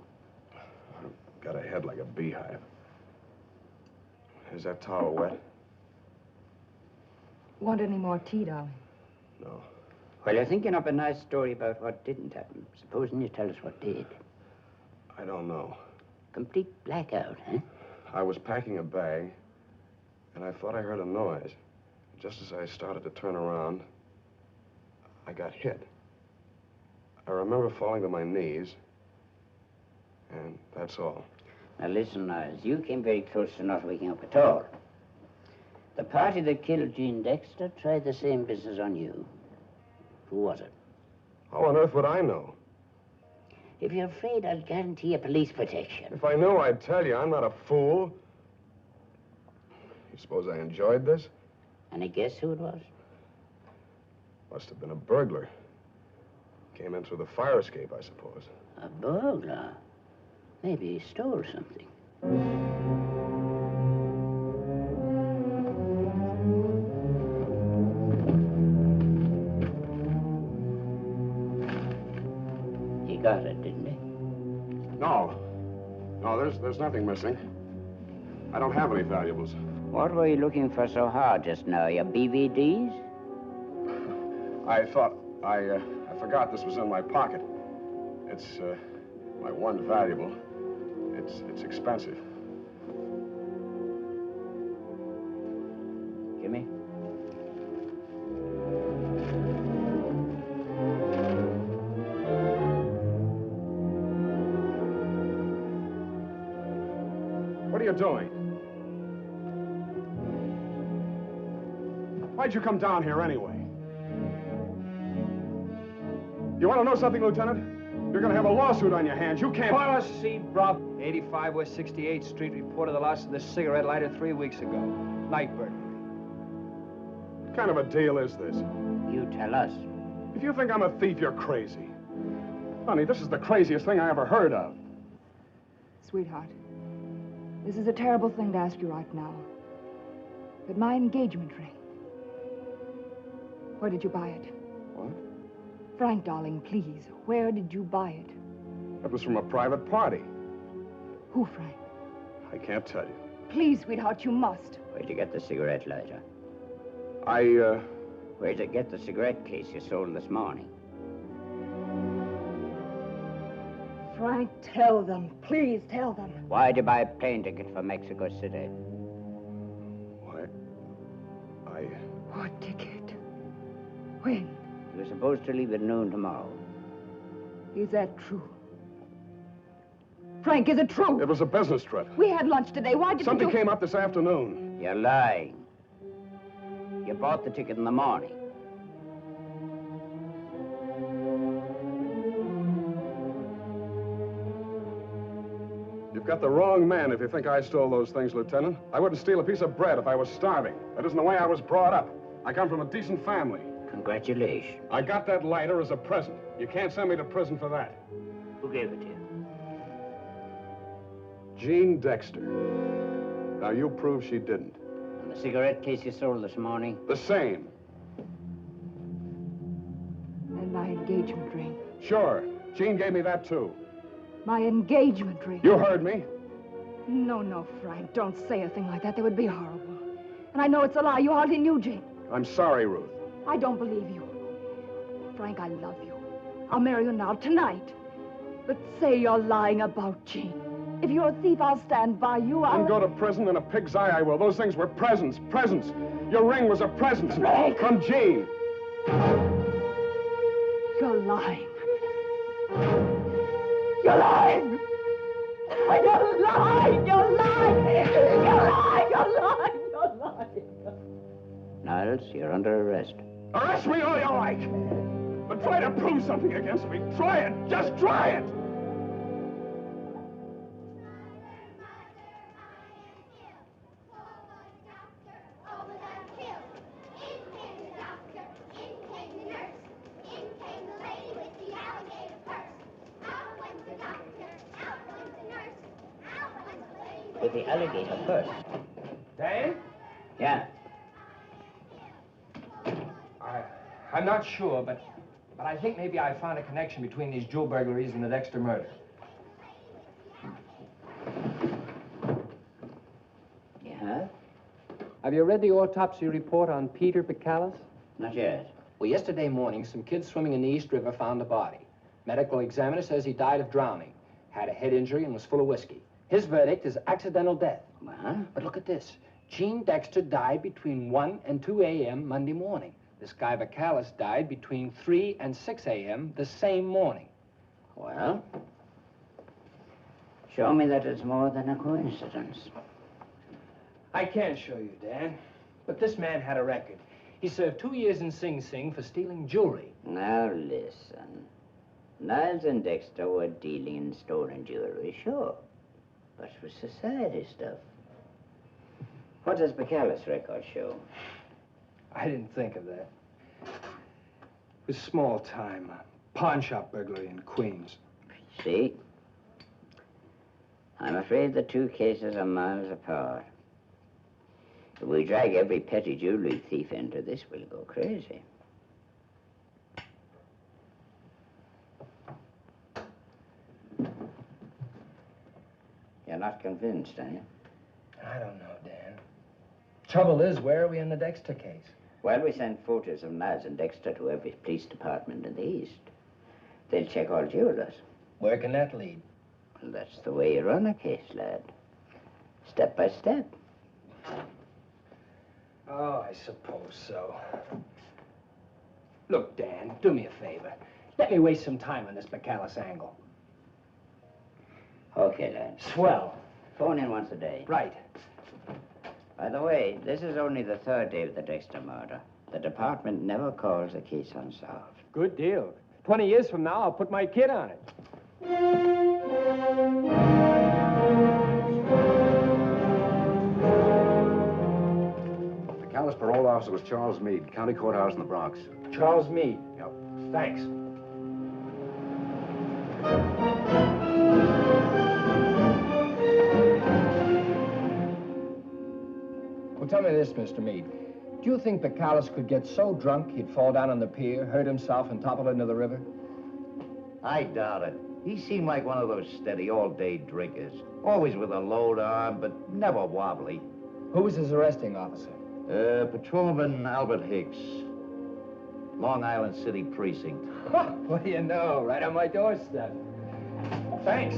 I've got a head like a beehive. Is that towel wet? Want any more tea, darling? No. Well, you're thinking up a nice story about what didn't happen. Supposing you tell us what did. I don't know. Complete blackout, huh? I was packing a bag, and I thought I heard a noise. Just as I started to turn around, I got hit. I remember falling to my knees, and that's all. Now listen, Niles, you came very close to not waking up at all. The party that killed Jean Dexter tried the same business on you. Who was it? How on earth would I know? If you're afraid, I'll guarantee you police protection. If I knew, I'd tell you. I'm not a fool. You suppose I enjoyed this? Any guess who it was? Must have been a burglar. Came in through the fire escape, I suppose. A burglar? Maybe he stole something. He got it, didn't he? No. No, there's nothing missing. I don't have any valuables. What were you looking for so hard just now? Your BVDs? I thought I forgot this was in my pocket. It's my one valuable. It's expensive. Jimmy? What are you doing? Why'd you come down here anyway? You want to know something, Lieutenant? You're going to have a lawsuit on your hands. You can't... Policy Brock, 85 West 68th Street, reported the loss of this cigarette lighter 3 weeks ago. Night burglary. What kind of a deal is this? You tell us. If you think I'm a thief, you're crazy. Honey, this is the craziest thing I ever heard of. Sweetheart, this is a terrible thing to ask you right now. But my engagement ring. Where did you buy it? What? Frank, darling, please. Where did you buy it? That was from a private party. Who, Frank? I can't tell you. Please, sweetheart, you must. Where'd you get the cigarette lighter? Where'd you get the cigarette case you sold this morning? Frank, tell them. Please, tell them. Why'd you buy a plane ticket for Mexico City? Why, What ticket? When? You were supposed to leave at noon tomorrow. Is that true? Frank, is it true? It was a business trip. We had lunch today. Why did Something you... came up this afternoon. You're lying. You bought the ticket in the morning. You've got the wrong man if you think I stole those things, Lieutenant. I wouldn't steal a piece of bread if I was starving. That isn't the way I was brought up. I come from a decent family. Congratulations. I got that lighter as a present. You can't send me to prison for that. Who gave it to you? Jean Dexter. Now, you prove she didn't. And the cigarette case you sold this morning? The same. And my engagement ring. Sure. Jean gave me that, too. My engagement ring. You heard me. No, Frank. Don't say a thing like that. That would be horrible. And I know it's a lie. You hardly knew Jean. I'm sorry, Ruth. I don't believe you. Frank, I love you. I'll marry you now, tonight. But say you're lying about Jean. If you're a thief, I'll stand by you. I'll go to prison in a pig's eye, I will. Those things were presents. Presents. Your ring was a present. Frank! From Jean. You're lying. You're lying! You're lying! You're lying! You're lying! You're lying! You're lying! Niles, you're under arrest. Arrest me all you like. But try to prove something against me. Try it. Just try it. With the alligator first. Dan? Yeah. I'm not sure, but I think maybe I found a connection between these jewel burglaries and the Dexter murder. Yeah? Have you read the autopsy report on Peter Bacalus? Not yet. Well, yesterday morning, some kid swimming in the East River found the body. Medical examiner says he died of drowning, had a head injury, and was full of whiskey. His verdict is accidental death. But look at this. Gene Dexter died between 1 and 2 a.m. Monday morning. This guy Bacalus died between 3 and 6 a.m. the same morning. Well, show me that it's more than a coincidence. I can't show you, Dan, but this man had a record. He served 2 years in Sing Sing for stealing jewelry. Now listen. Niles and Dexter were dealing in stolen jewelry, sure. But it was society stuff. What does Bacalus' record show? I didn't think of that. It was small time. Pawn shop burglary in Queens. See? I'm afraid the two cases are miles apart. If we drag every petty jewelry thief into this, we'll go crazy. You're not convinced, are you? I don't know, Dan. Trouble is, where are we in the Dexter case? Well, we send photos of Niles and Dexter to every police department in the East. They'll check all jewelers. Where can that lead? Well, that's the way you run a case, lad. Step by step. Oh, I suppose so. Look, Dan, do me a favor. Let me waste some time on this Bacalus angle. Okay, lad. Swell. Phone in once a day. Right. By the way, this is only the third day of the Dexter murder. The department never calls a case unsolved. Good deal. 20 years from now, I'll put my kid on it. The Callis parole officer was Charles Meade, county courthouse in the Bronx. Charles Meade? Yep. Thanks. Well, tell me this, Mr. Meade. Do you think Bacalus could get so drunk he'd fall down on the pier, hurt himself, and topple into the river? I doubt it. He seemed like one of those steady all-day drinkers. Always with a load on, but never wobbly. Who was his arresting officer? Patrolman Albert Hicks. Long Island City Precinct. What do you know? Right on my doorstep. Thanks.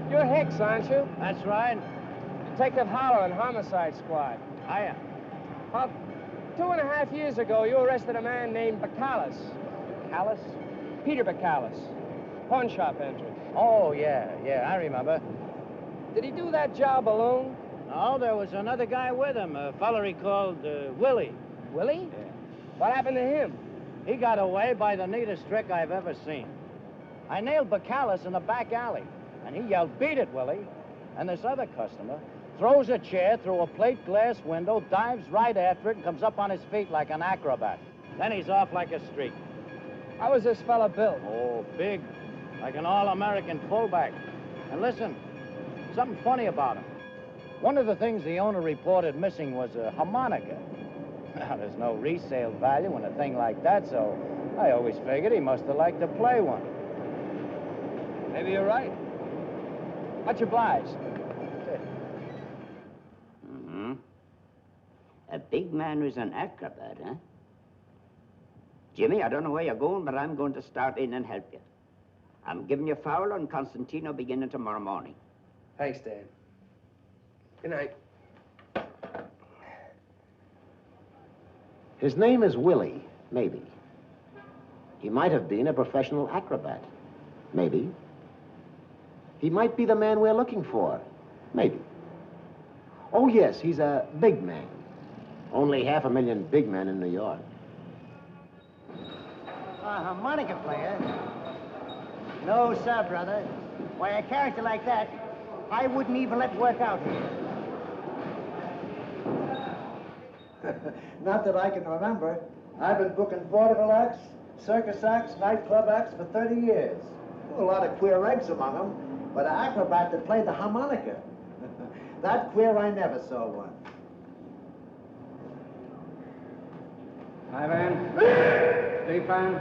You're Hicks, aren't you? That's right. Detective Hollow and Homicide Squad. Hiya. About 2.5 years ago, you arrested a man named Bacalus. Bacalus? Peter Bacalus. Pawn shop entrance. Oh, yeah, I remember. Did he do that job alone? No, there was another guy with him, a fella he called Willie. Willie? Yeah. What happened to him? He got away by the neatest trick I've ever seen. I nailed Bacalus in the back alley, and he yelled, "Beat it, Willie." And this other customer throws a chair through a plate glass window, dives right after it, and comes up on his feet like an acrobat. Then he's off like a streak. How was this fella built? Oh, big, like an all-American fullback. And listen, something funny about him. One of the things the owner reported missing was a harmonica. Now, there's no resale value in a thing like that, so I always figured he must have liked to play one. Maybe you're right. Much obliged. Mm-hmm. A big man who's an acrobat, huh? Jimmy, I don't know where you're going, but I'm going to start in and help you. I'm giving you Fowler and Constantino beginning tomorrow morning. Thanks, Dan. Good night. His name is Willie, maybe. He might have been a professional acrobat, maybe. He might be the man we're looking for, maybe. Oh, yes, he's a big man. Only 500,000 big men in New York. A harmonica player? No, sir, brother. Why, a character like that, I wouldn't even let work out here. Not that I can remember. I've been booking vaudeville acts, circus acts, nightclub acts for 30 years. A lot of queer eggs among them, but an acrobat that played the harmonica. That queer, I never saw one. Hi, Van. Stefan.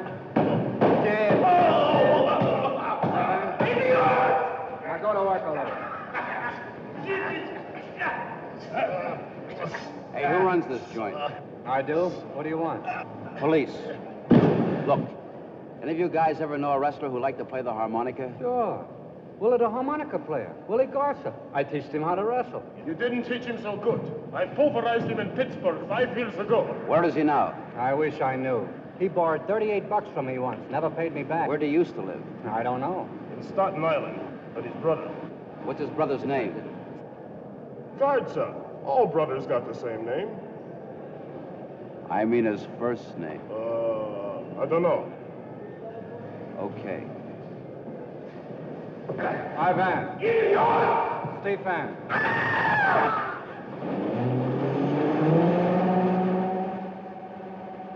Dead. Now go to work a little. Hey, who runs this joint? I do. What do you want? Police. Look, any of you guys ever know a wrestler who liked to play the harmonica? Sure. Willie the harmonica player, Willie Garza. I taught him how to wrestle. You didn't teach him so good. I pulverized him in Pittsburgh 5 years ago. Where is he now? I wish I knew. He borrowed $38 from me once, never paid me back. Where do he used to live? I don't know. In Staten Island, but his brother. What's his brother's name? Garza. All brothers got the same name. I mean his first name. I don't know. Okay. Hi, Van. Stefan.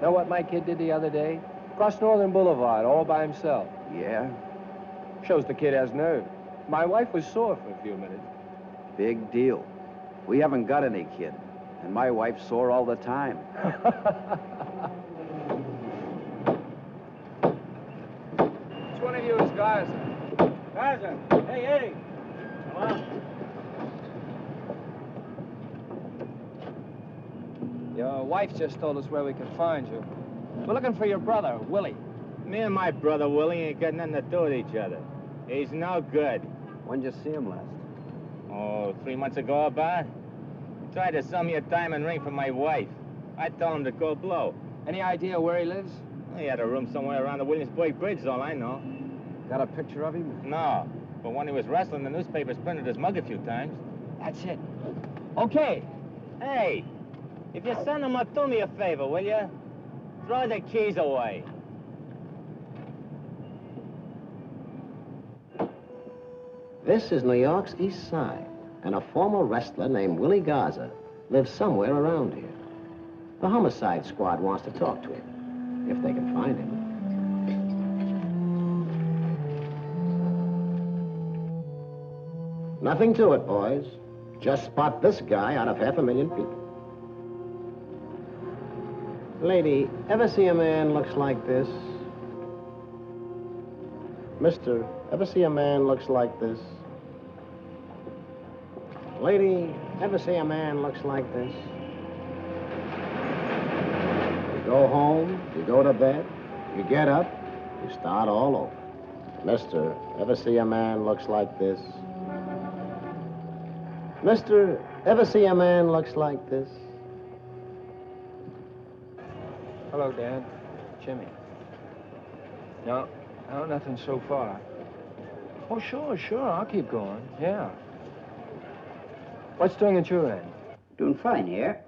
Know what my kid did the other day? Crossed Northern Boulevard all by himself. Yeah? Shows the kid has nerve. My wife was sore for a few minutes. Big deal. We haven't got any kid, and my wife's sore all the time. Which one of you is Garza? Garza! Hey, hey! Come on. Your wife just told us where we could find you. We're looking for your brother, Willie. Me and my brother Willie ain't got nothing to do with each other. He's no good. When'd you see him last? Oh, 3 months ago about. He tried to sell me a diamond ring for my wife. I told him to go blow. Any idea where he lives? He had a room somewhere around the Williamsburg Bridge, is all I know. Got a picture of him? No. But when he was wrestling, the newspapers printed his mug a few times. That's it. Okay. Hey, if you send him up, do me a favor, will you? Throw the keys away. This is New York's East Side, and a former wrestler named Willie Garza lives somewhere around here. The homicide squad wants to talk to him, if they can find him. Nothing to it, boys. Just spot this guy out of 500,000 people. Lady, ever see a man looks like this? Mister, ever see a man looks like this? Lady, ever see a man looks like this? You go home, you go to bed, you get up, you start all over. Mister, ever see a man looks like this? Mister, ever see a man looks like this? Hello, Dad. Jimmy. No, nothing so far. Oh, sure, I'll keep going. Yeah. What's doing at your end? Doing fine here.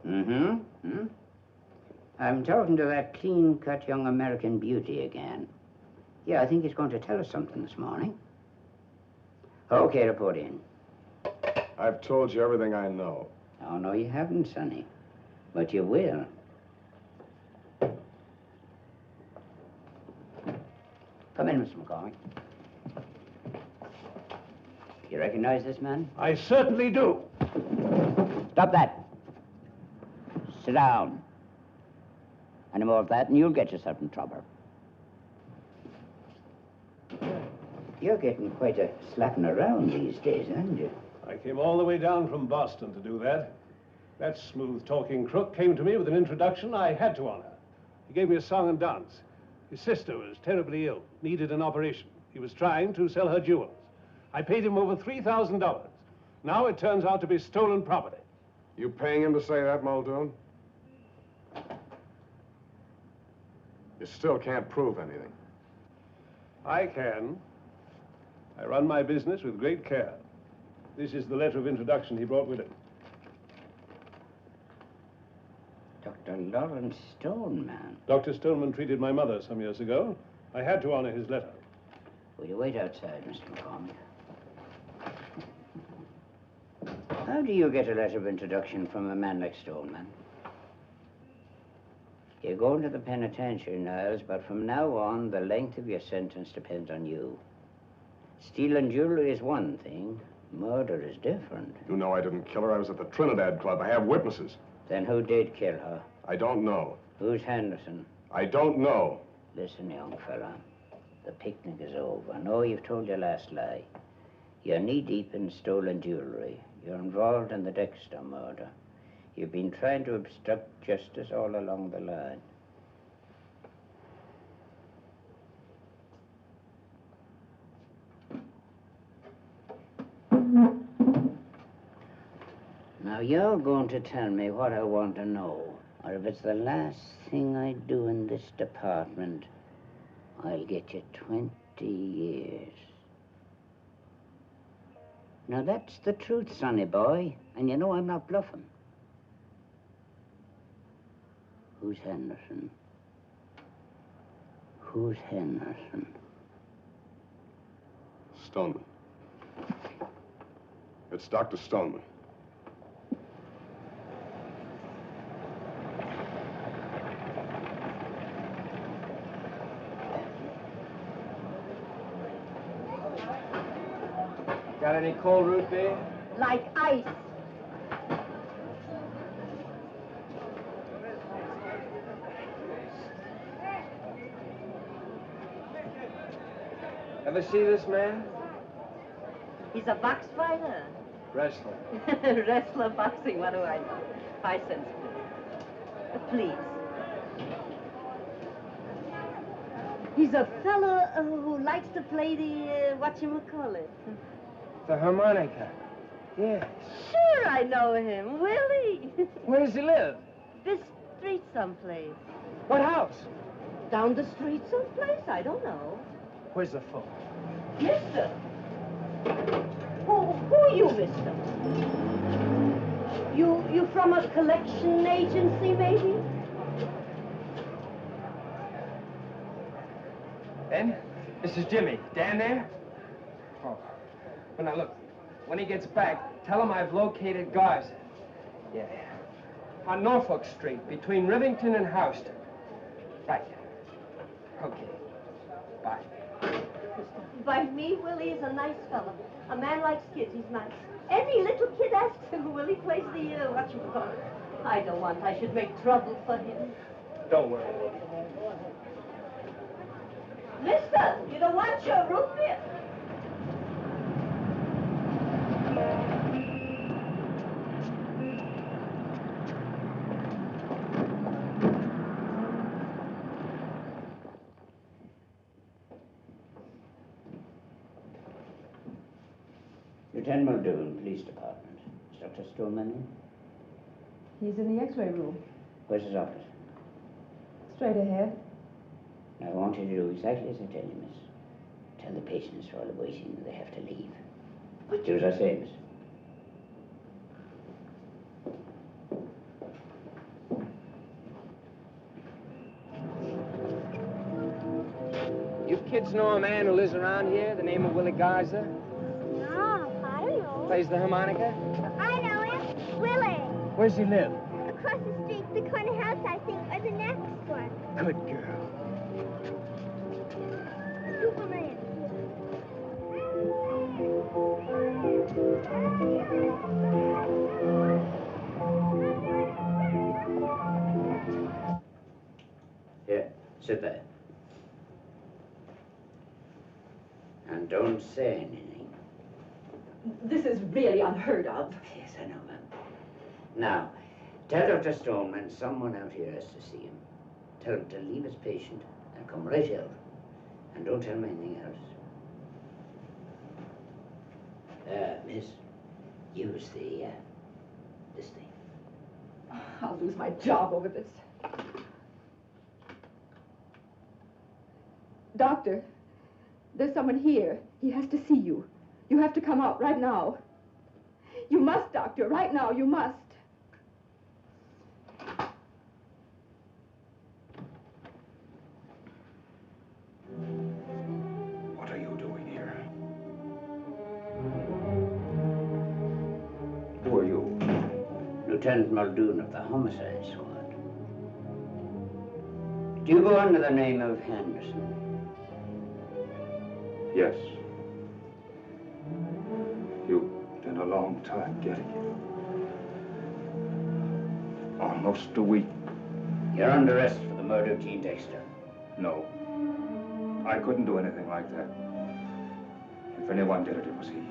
Mm-hmm. I'm talking to that clean-cut young American beauty again. Yeah, I think he's going to tell us something this morning. Okay, report in. I've told you everything I know. Oh, no, you haven't, Sonny. But you will. Come in, Mr. McCormick. You recognize this man? I certainly do. Stop that. Sit down. Any more of that, and you'll get yourself in trouble. You're getting quite a slapping around these days, aren't you? I came all the way down from Boston to do that. That smooth-talking crook came to me with an introduction I had to honor. He gave me a song and dance. His sister was terribly ill, needed an operation. He was trying to sell her jewels. I paid him over $3,000. Now it turns out to be stolen property. You paying him to say that, Muldoon? You still can't prove anything. I can. I run my business with great care. This is the letter of introduction he brought with him. Dr. Lawrence Stoneman. Dr. Stoneman treated my mother some years ago. I had to honor his letter. Will you wait outside, Mr. McCormick? How do you get a letter of introduction from a man like Stoneman? You're going to the penitentiary, Niles, but from now on, the length of your sentence depends on you. Stealing jewelry is one thing. Murder is different. You know I didn't kill her. I was at the Trinidad Club. I have witnesses. Then who did kill her? I don't know. Who's Henderson? I don't know. Listen, young fella. The picnic is over. I know you've told your last lie. You're knee-deep in stolen jewelry. You're involved in the Dexter murder. You've been trying to obstruct justice all along the line. Now, you're going to tell me what I want to know, or if it's the last thing I do in this department, I'll get you 20 years. Now, that's the truth, sonny boy, and you know I'm not bluffing. Who's Henderson? Who's Henderson? Stoneman. It's Dr. Stoneman. Got any cold root beer? Like ice. Ever see this man? He's a box fighter. Wrestler. Wrestler, boxing, what do I know? 5 cents, please. He's a fellow who likes to play the, whatchamacallit. The harmonica. Yes. Sure, I know him. Willie. Where does he live? This street someplace. What house? Down the street someplace? I don't know. Where's the phone? Mister. Who are you, mister? You from a collection agency, maybe? Ben, this is Jimmy. Dan there? Oh. Well, now, look. When he gets back, tell him I've located Garza. Yeah. On Norfolk Street, between Rivington and Houston. Right. Okay. Bye. By me, Willie is a nice fellow. A man likes kids, he's nice. Any little kid asks him, Willie plays the, whatchamacallit. I don't want I should make trouble for him. Don't worry. Mister, you don't want your root beer? Lieutenant Muldoon, Police Department. Is Dr. Stoneman in? He's in the x-ray room. Where's his office? Straight ahead. Now, I want you to do exactly as I tell you, miss. Tell the patients while they're waiting that they have to leave. Do as I say, miss. You kids know a man who lives around here, the name of Willie Garza? No, I don't know. Plays the harmonica? I know him. Willie. Where's he live? Across the street, the corner house, I think, or the next one. Good girl. Superman. Here, sit there. And don't say anything. This is really unheard of. Yes, I know, ma'am. Now, tell Dr. Stoneman someone out here has to see him. Tell him to leave his patient and come right out. And don't tell him anything else. Miss, use the, this thing. I'll lose my job over this. Doctor, there's someone here. He has to see you. You have to come out right now. You must, Doctor. Right now, you must. What are you doing here? Who are you? Lieutenant Muldoon of the Homicide Squad. Do you go under the name of Henderson? Yes. You've been a long time getting it. Almost a week. You're under arrest for the murder of Jean Dexter. No. I couldn't do anything like that. If anyone did it, it was he.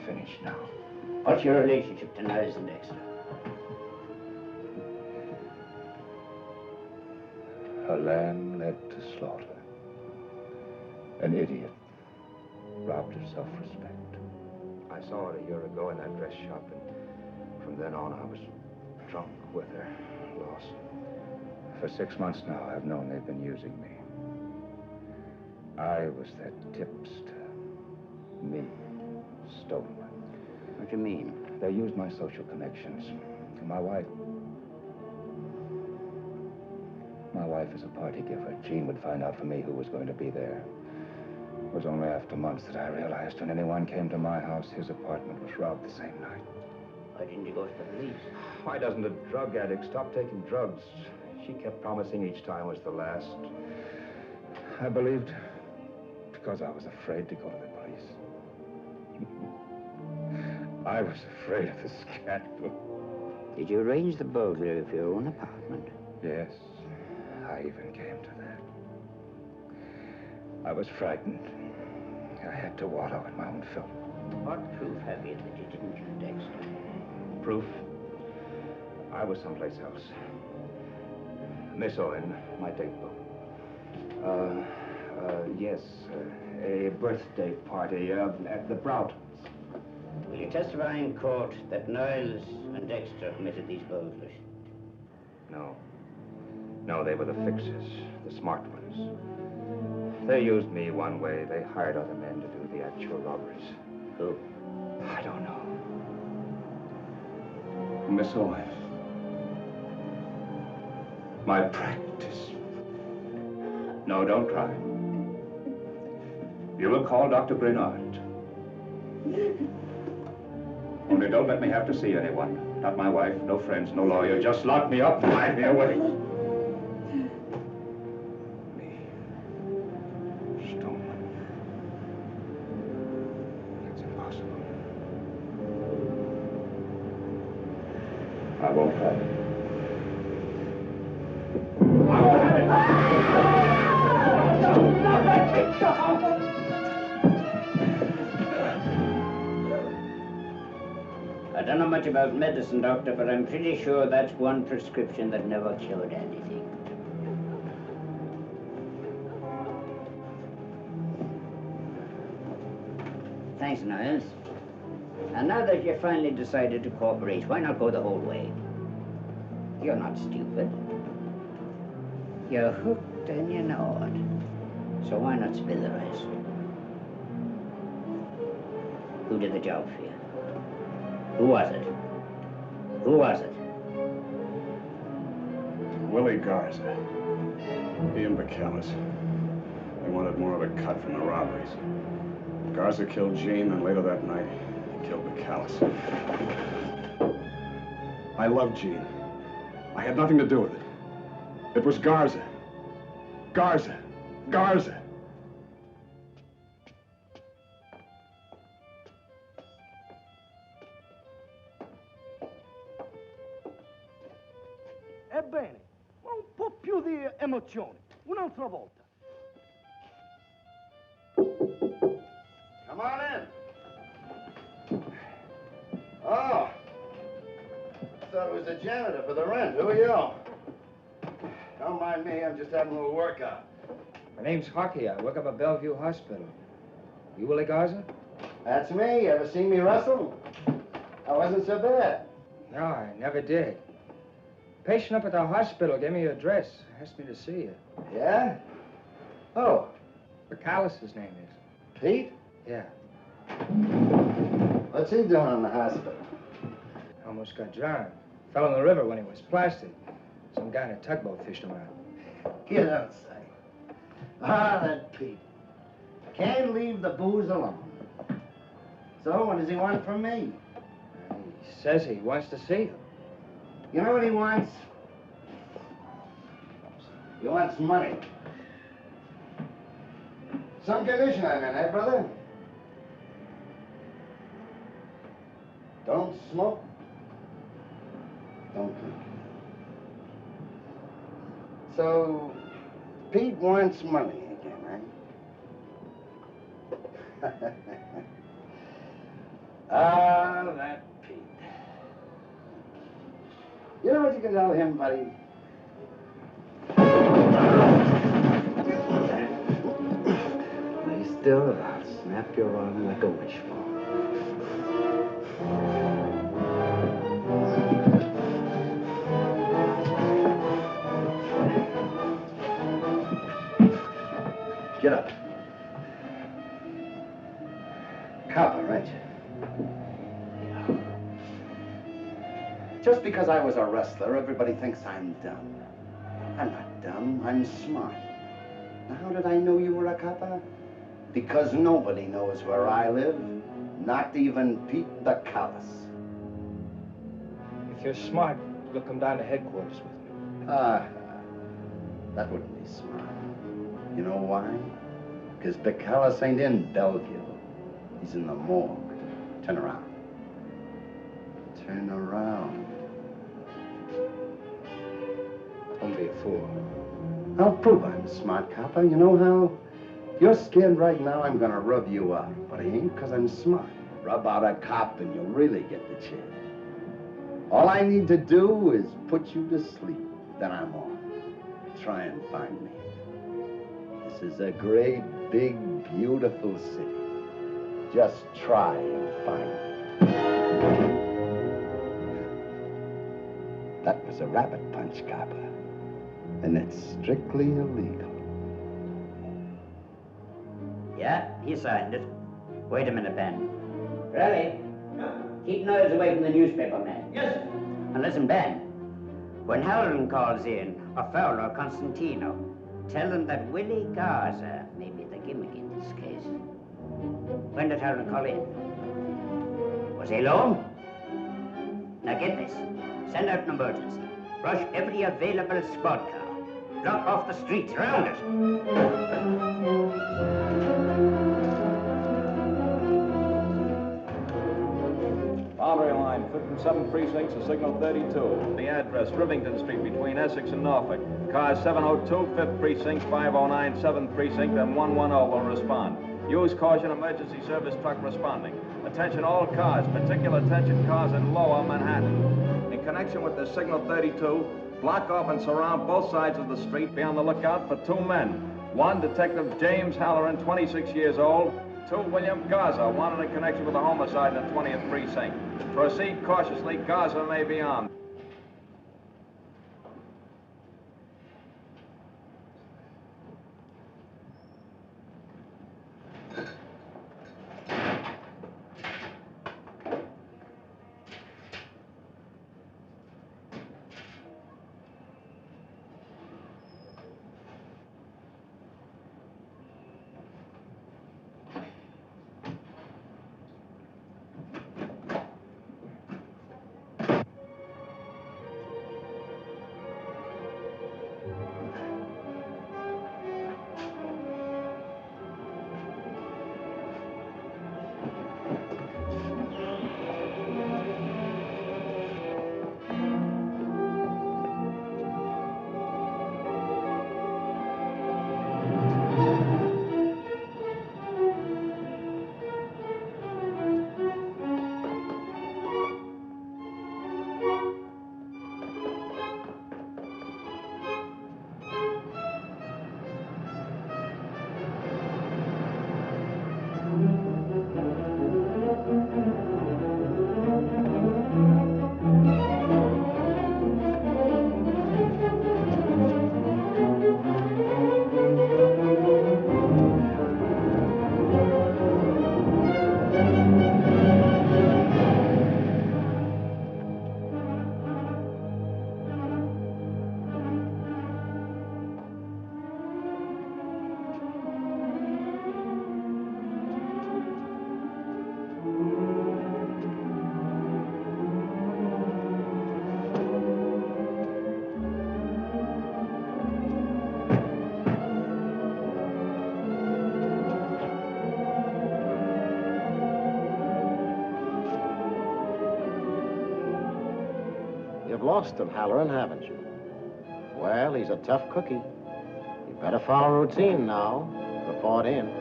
Finished now. What's your relationship to Niles and Dexter? A lamb led to slaughter. An idiot. Robbed her self-respect. I saw her a year ago in that dress shop, and from then on I was drunk with her, lost. For 6 months now, I've known they've been using me. I was that tipster. Me. Stolen. What do you mean? They used my social connections. And my wife is a party giver. Jean would find out for me who was going to be there. It was only after months that I realized when anyone came to my house, his apartment was robbed the same night. Why didn't you go to the police? Why doesn't a drug addict stop taking drugs? She kept promising each time was the last. I believed because I was afraid to go to the police. I was afraid of the scandal. Did you arrange the burglary of your own apartment? Yes, I even came to that. I was frightened. I had to wallow in my own filth. What proof have you that you didn't kill Dexter? Proof? I was someplace else. Miss Owen, my date book. Yes, a birthday party at the Broughtons. Will you testify in court that Niles and Dexter committed these burglaries? No. No, they were the fixers, the smart ones. They used me one way. They hired other men to do the actual robberies. Who? I don't know. Miss Owen. My practice. No, don't cry. You will call Dr. Bernard. Only don't let me have to see anyone. Not my wife, no friends, no lawyer. Just lock me up and hide me away. Me. Stolen. It's impossible. I won't have it. I don't know much about medicine, Doctor, but I'm pretty sure that's one prescription that never cured anything. Thanks, Niles. And now that you've finally decided to cooperate, why not go the whole way? You're not stupid. You're hooked and you know it. So why not spill the rest? Who did the job for you? Who was it? Who was it? Willie Garza. He and Bacallis. They wanted more of a cut from the robberies. Garza killed Jean, and later that night, he killed Bacallis. I loved Jean. I had nothing to do with it. It was Garza. Garza. Garza. Ebbene, un po' più di emozione. Un'altra volta. Come on in. Oh. I thought it was the janitor for the rent. Who are you? Don't mind me, I'm just having a little workout. My name's Hockey. I work up at Bellevue Hospital. You Willie Garza? That's me. You ever seen me wrestle? I wasn't so bad. No, I never did. Patient up at the hospital gave me your address. Asked me to see you. Yeah? Oh. Bacallis's name is. Pete? Yeah. What's he doing in the hospital? Almost got drowned. Fell in the river when he was plastered. Some guy in a tugboat fished him out. You don't say. Ah, that Pete. Can't leave the booze alone. So, what does he want from me? He says he wants to see you. You know what he wants? He wants money. Some condition I'm in, eh, brother? Don't smoke. Don't drink. So, Pete wants money again, eh? Ah, that Pete. You know what you can tell him, buddy? Lay still, or I'll snap your arm like a wishbone. Get up. Copper, ain't you? Just because I was a wrestler, everybody thinks I'm dumb. I'm not dumb, I'm smart. Now, how did I know you were a copper? Because nobody knows where I live, not even Pete the Callous. If you're smart, you'll come down to headquarters with me. That wouldn't be smart. You know why? Because Bacallis ain't in Belleville. He's in the morgue. Turn around. Turn around. Don't be a fool. I'll prove I'm a smart copper. You know how? If you're scared right now, I'm gonna rub you out. But I ain't, because I'm smart. Rub out a cop and you'll really get the chance. All I need to do is put you to sleep. Then I'm off. Try and find me. This is a great, big, beautiful city. Just try and find me. That was a rabbit punch, copper. And it's strictly illegal. Yeah, he signed it. Wait a minute, Ben. Really? Keep noise away from the newspaper man. Yes. And listen, Ben. When Howland calls in, or Fowler or Constantino, tell them that Willie Garza may be the gimmick in this case. When did Howland call in? Was he alone? Now get this. Send out an emergency. Rush every available squad car. Block off the streets around it. Boundary line, 5th and 7th precincts of signal 32. The address, Rivington Street between Essex and Norfolk. Cars 702, 5th precinct, 509, 7th precinct, and 110 will respond. Use caution, emergency service truck responding. Attention all cars, particular attention cars in lower Manhattan. In connection with the signal 32, block off and surround both sides of the street. Be on the lookout for 2 men. 1, Detective James Halloran, 26 years old. 2, William Garza, wanted in connection with a homicide in the 20th precinct. Proceed cautiously. Garza may be armed. lost him, Halloran, haven't you? Well, he's a tough cookie. You better follow routine now. Report in.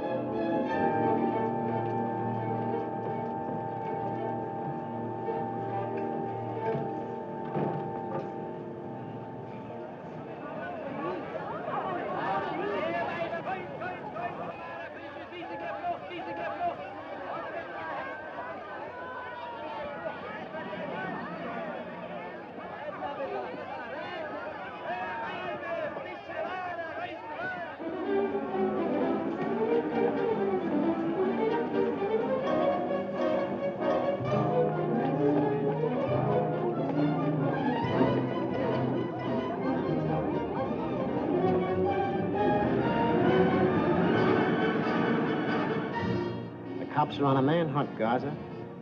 Cops are on a manhunt, Garza.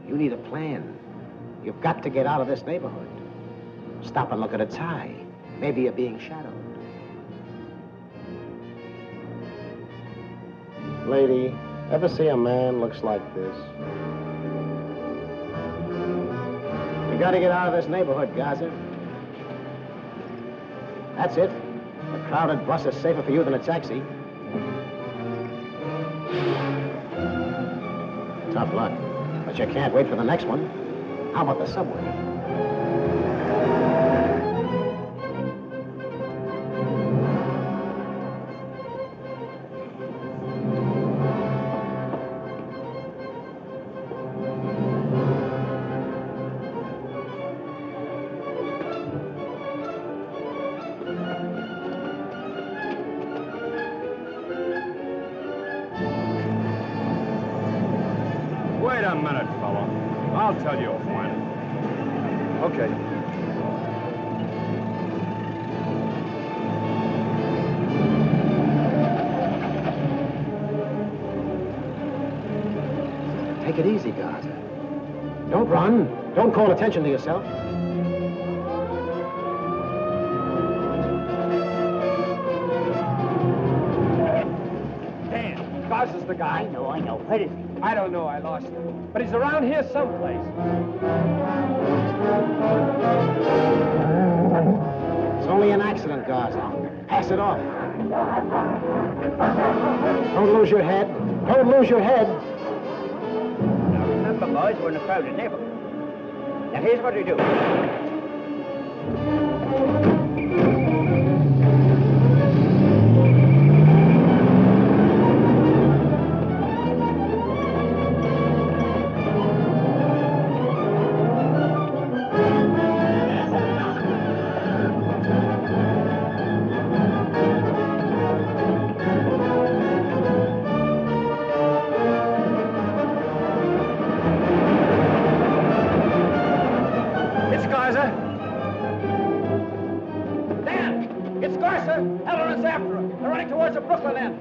You need a plan. You've got to get out of this neighborhood. Stop and look at a tie. Maybe you're being shadowed. Lady, ever see a man looks like this? You gotta get out of this neighborhood, Garza. That's it. A crowded bus is safer for you than a taxi. Tough luck. But you can't wait for the next one. How about the subway? Wait a minute, fella. I'll tell you when. Okay. Take it easy, Garza. Don't run. Don't call attention to yourself. Dan, Garza's the guy. I know. Where is he? I don't know, I lost him. But he's around here someplace. It's only an accident, Garza. Pass it off. Don't lose your head. Don't lose your head. Now remember, boys, we're in a crowded neighborhood. Now here's what we do.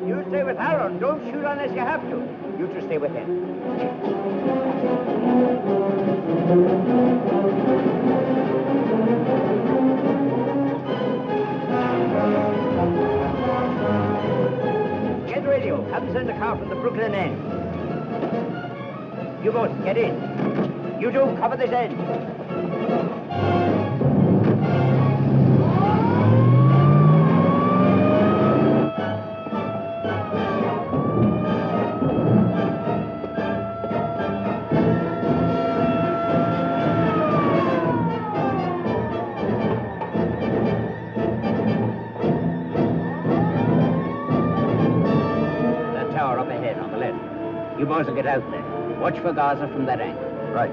You stay with Halloran. Don't shoot unless you have to. You two stay with him. Get radio. Have them send a car from the Brooklyn end. You both, get in. You two, cover this end. You boys will get out there. Watch for Garza from that angle. Right.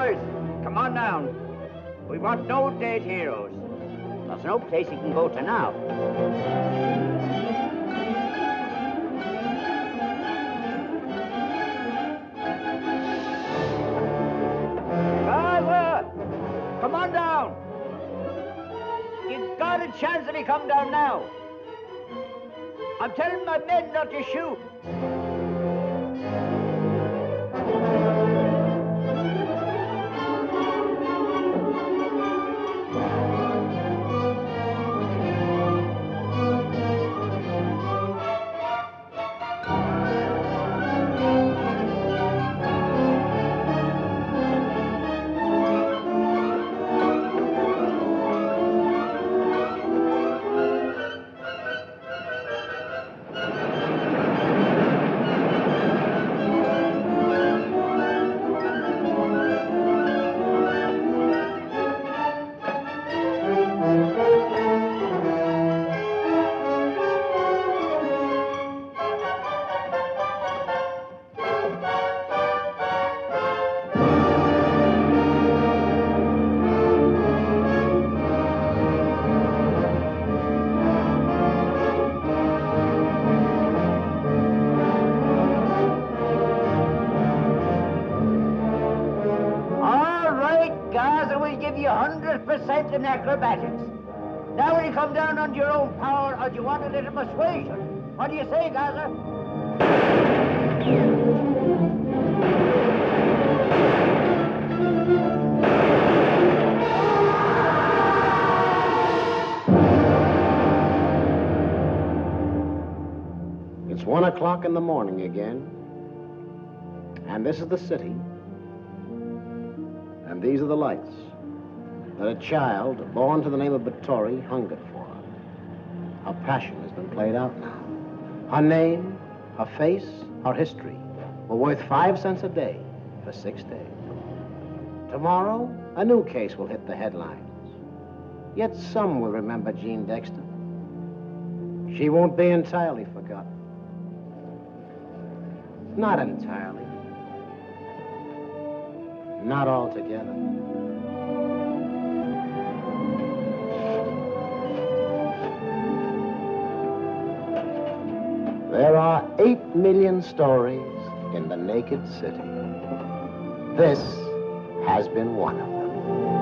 boys, come on down. We want no dead heroes. There's no place you can go to now. Gaza! Come on down. You've got a chance if you come down now. I'm telling my men not to shoot. Give you 100% in acrobatics. Now will you come down on your own power, or do you want a little persuasion? What do you say, Gaza? It's 1 o'clock in the morning again, and this is the city, and these are the lights that a child born to the name of Bathory hungered for. Her passion has been played out now. Her name, her face, her history were worth 5 cents a day for 6 days. Tomorrow, a new case will hit the headlines. Yet some will remember Jean Dexter. She won't be entirely forgotten. Not entirely. Not altogether. There are 8 million stories in the naked city. This has been one of them.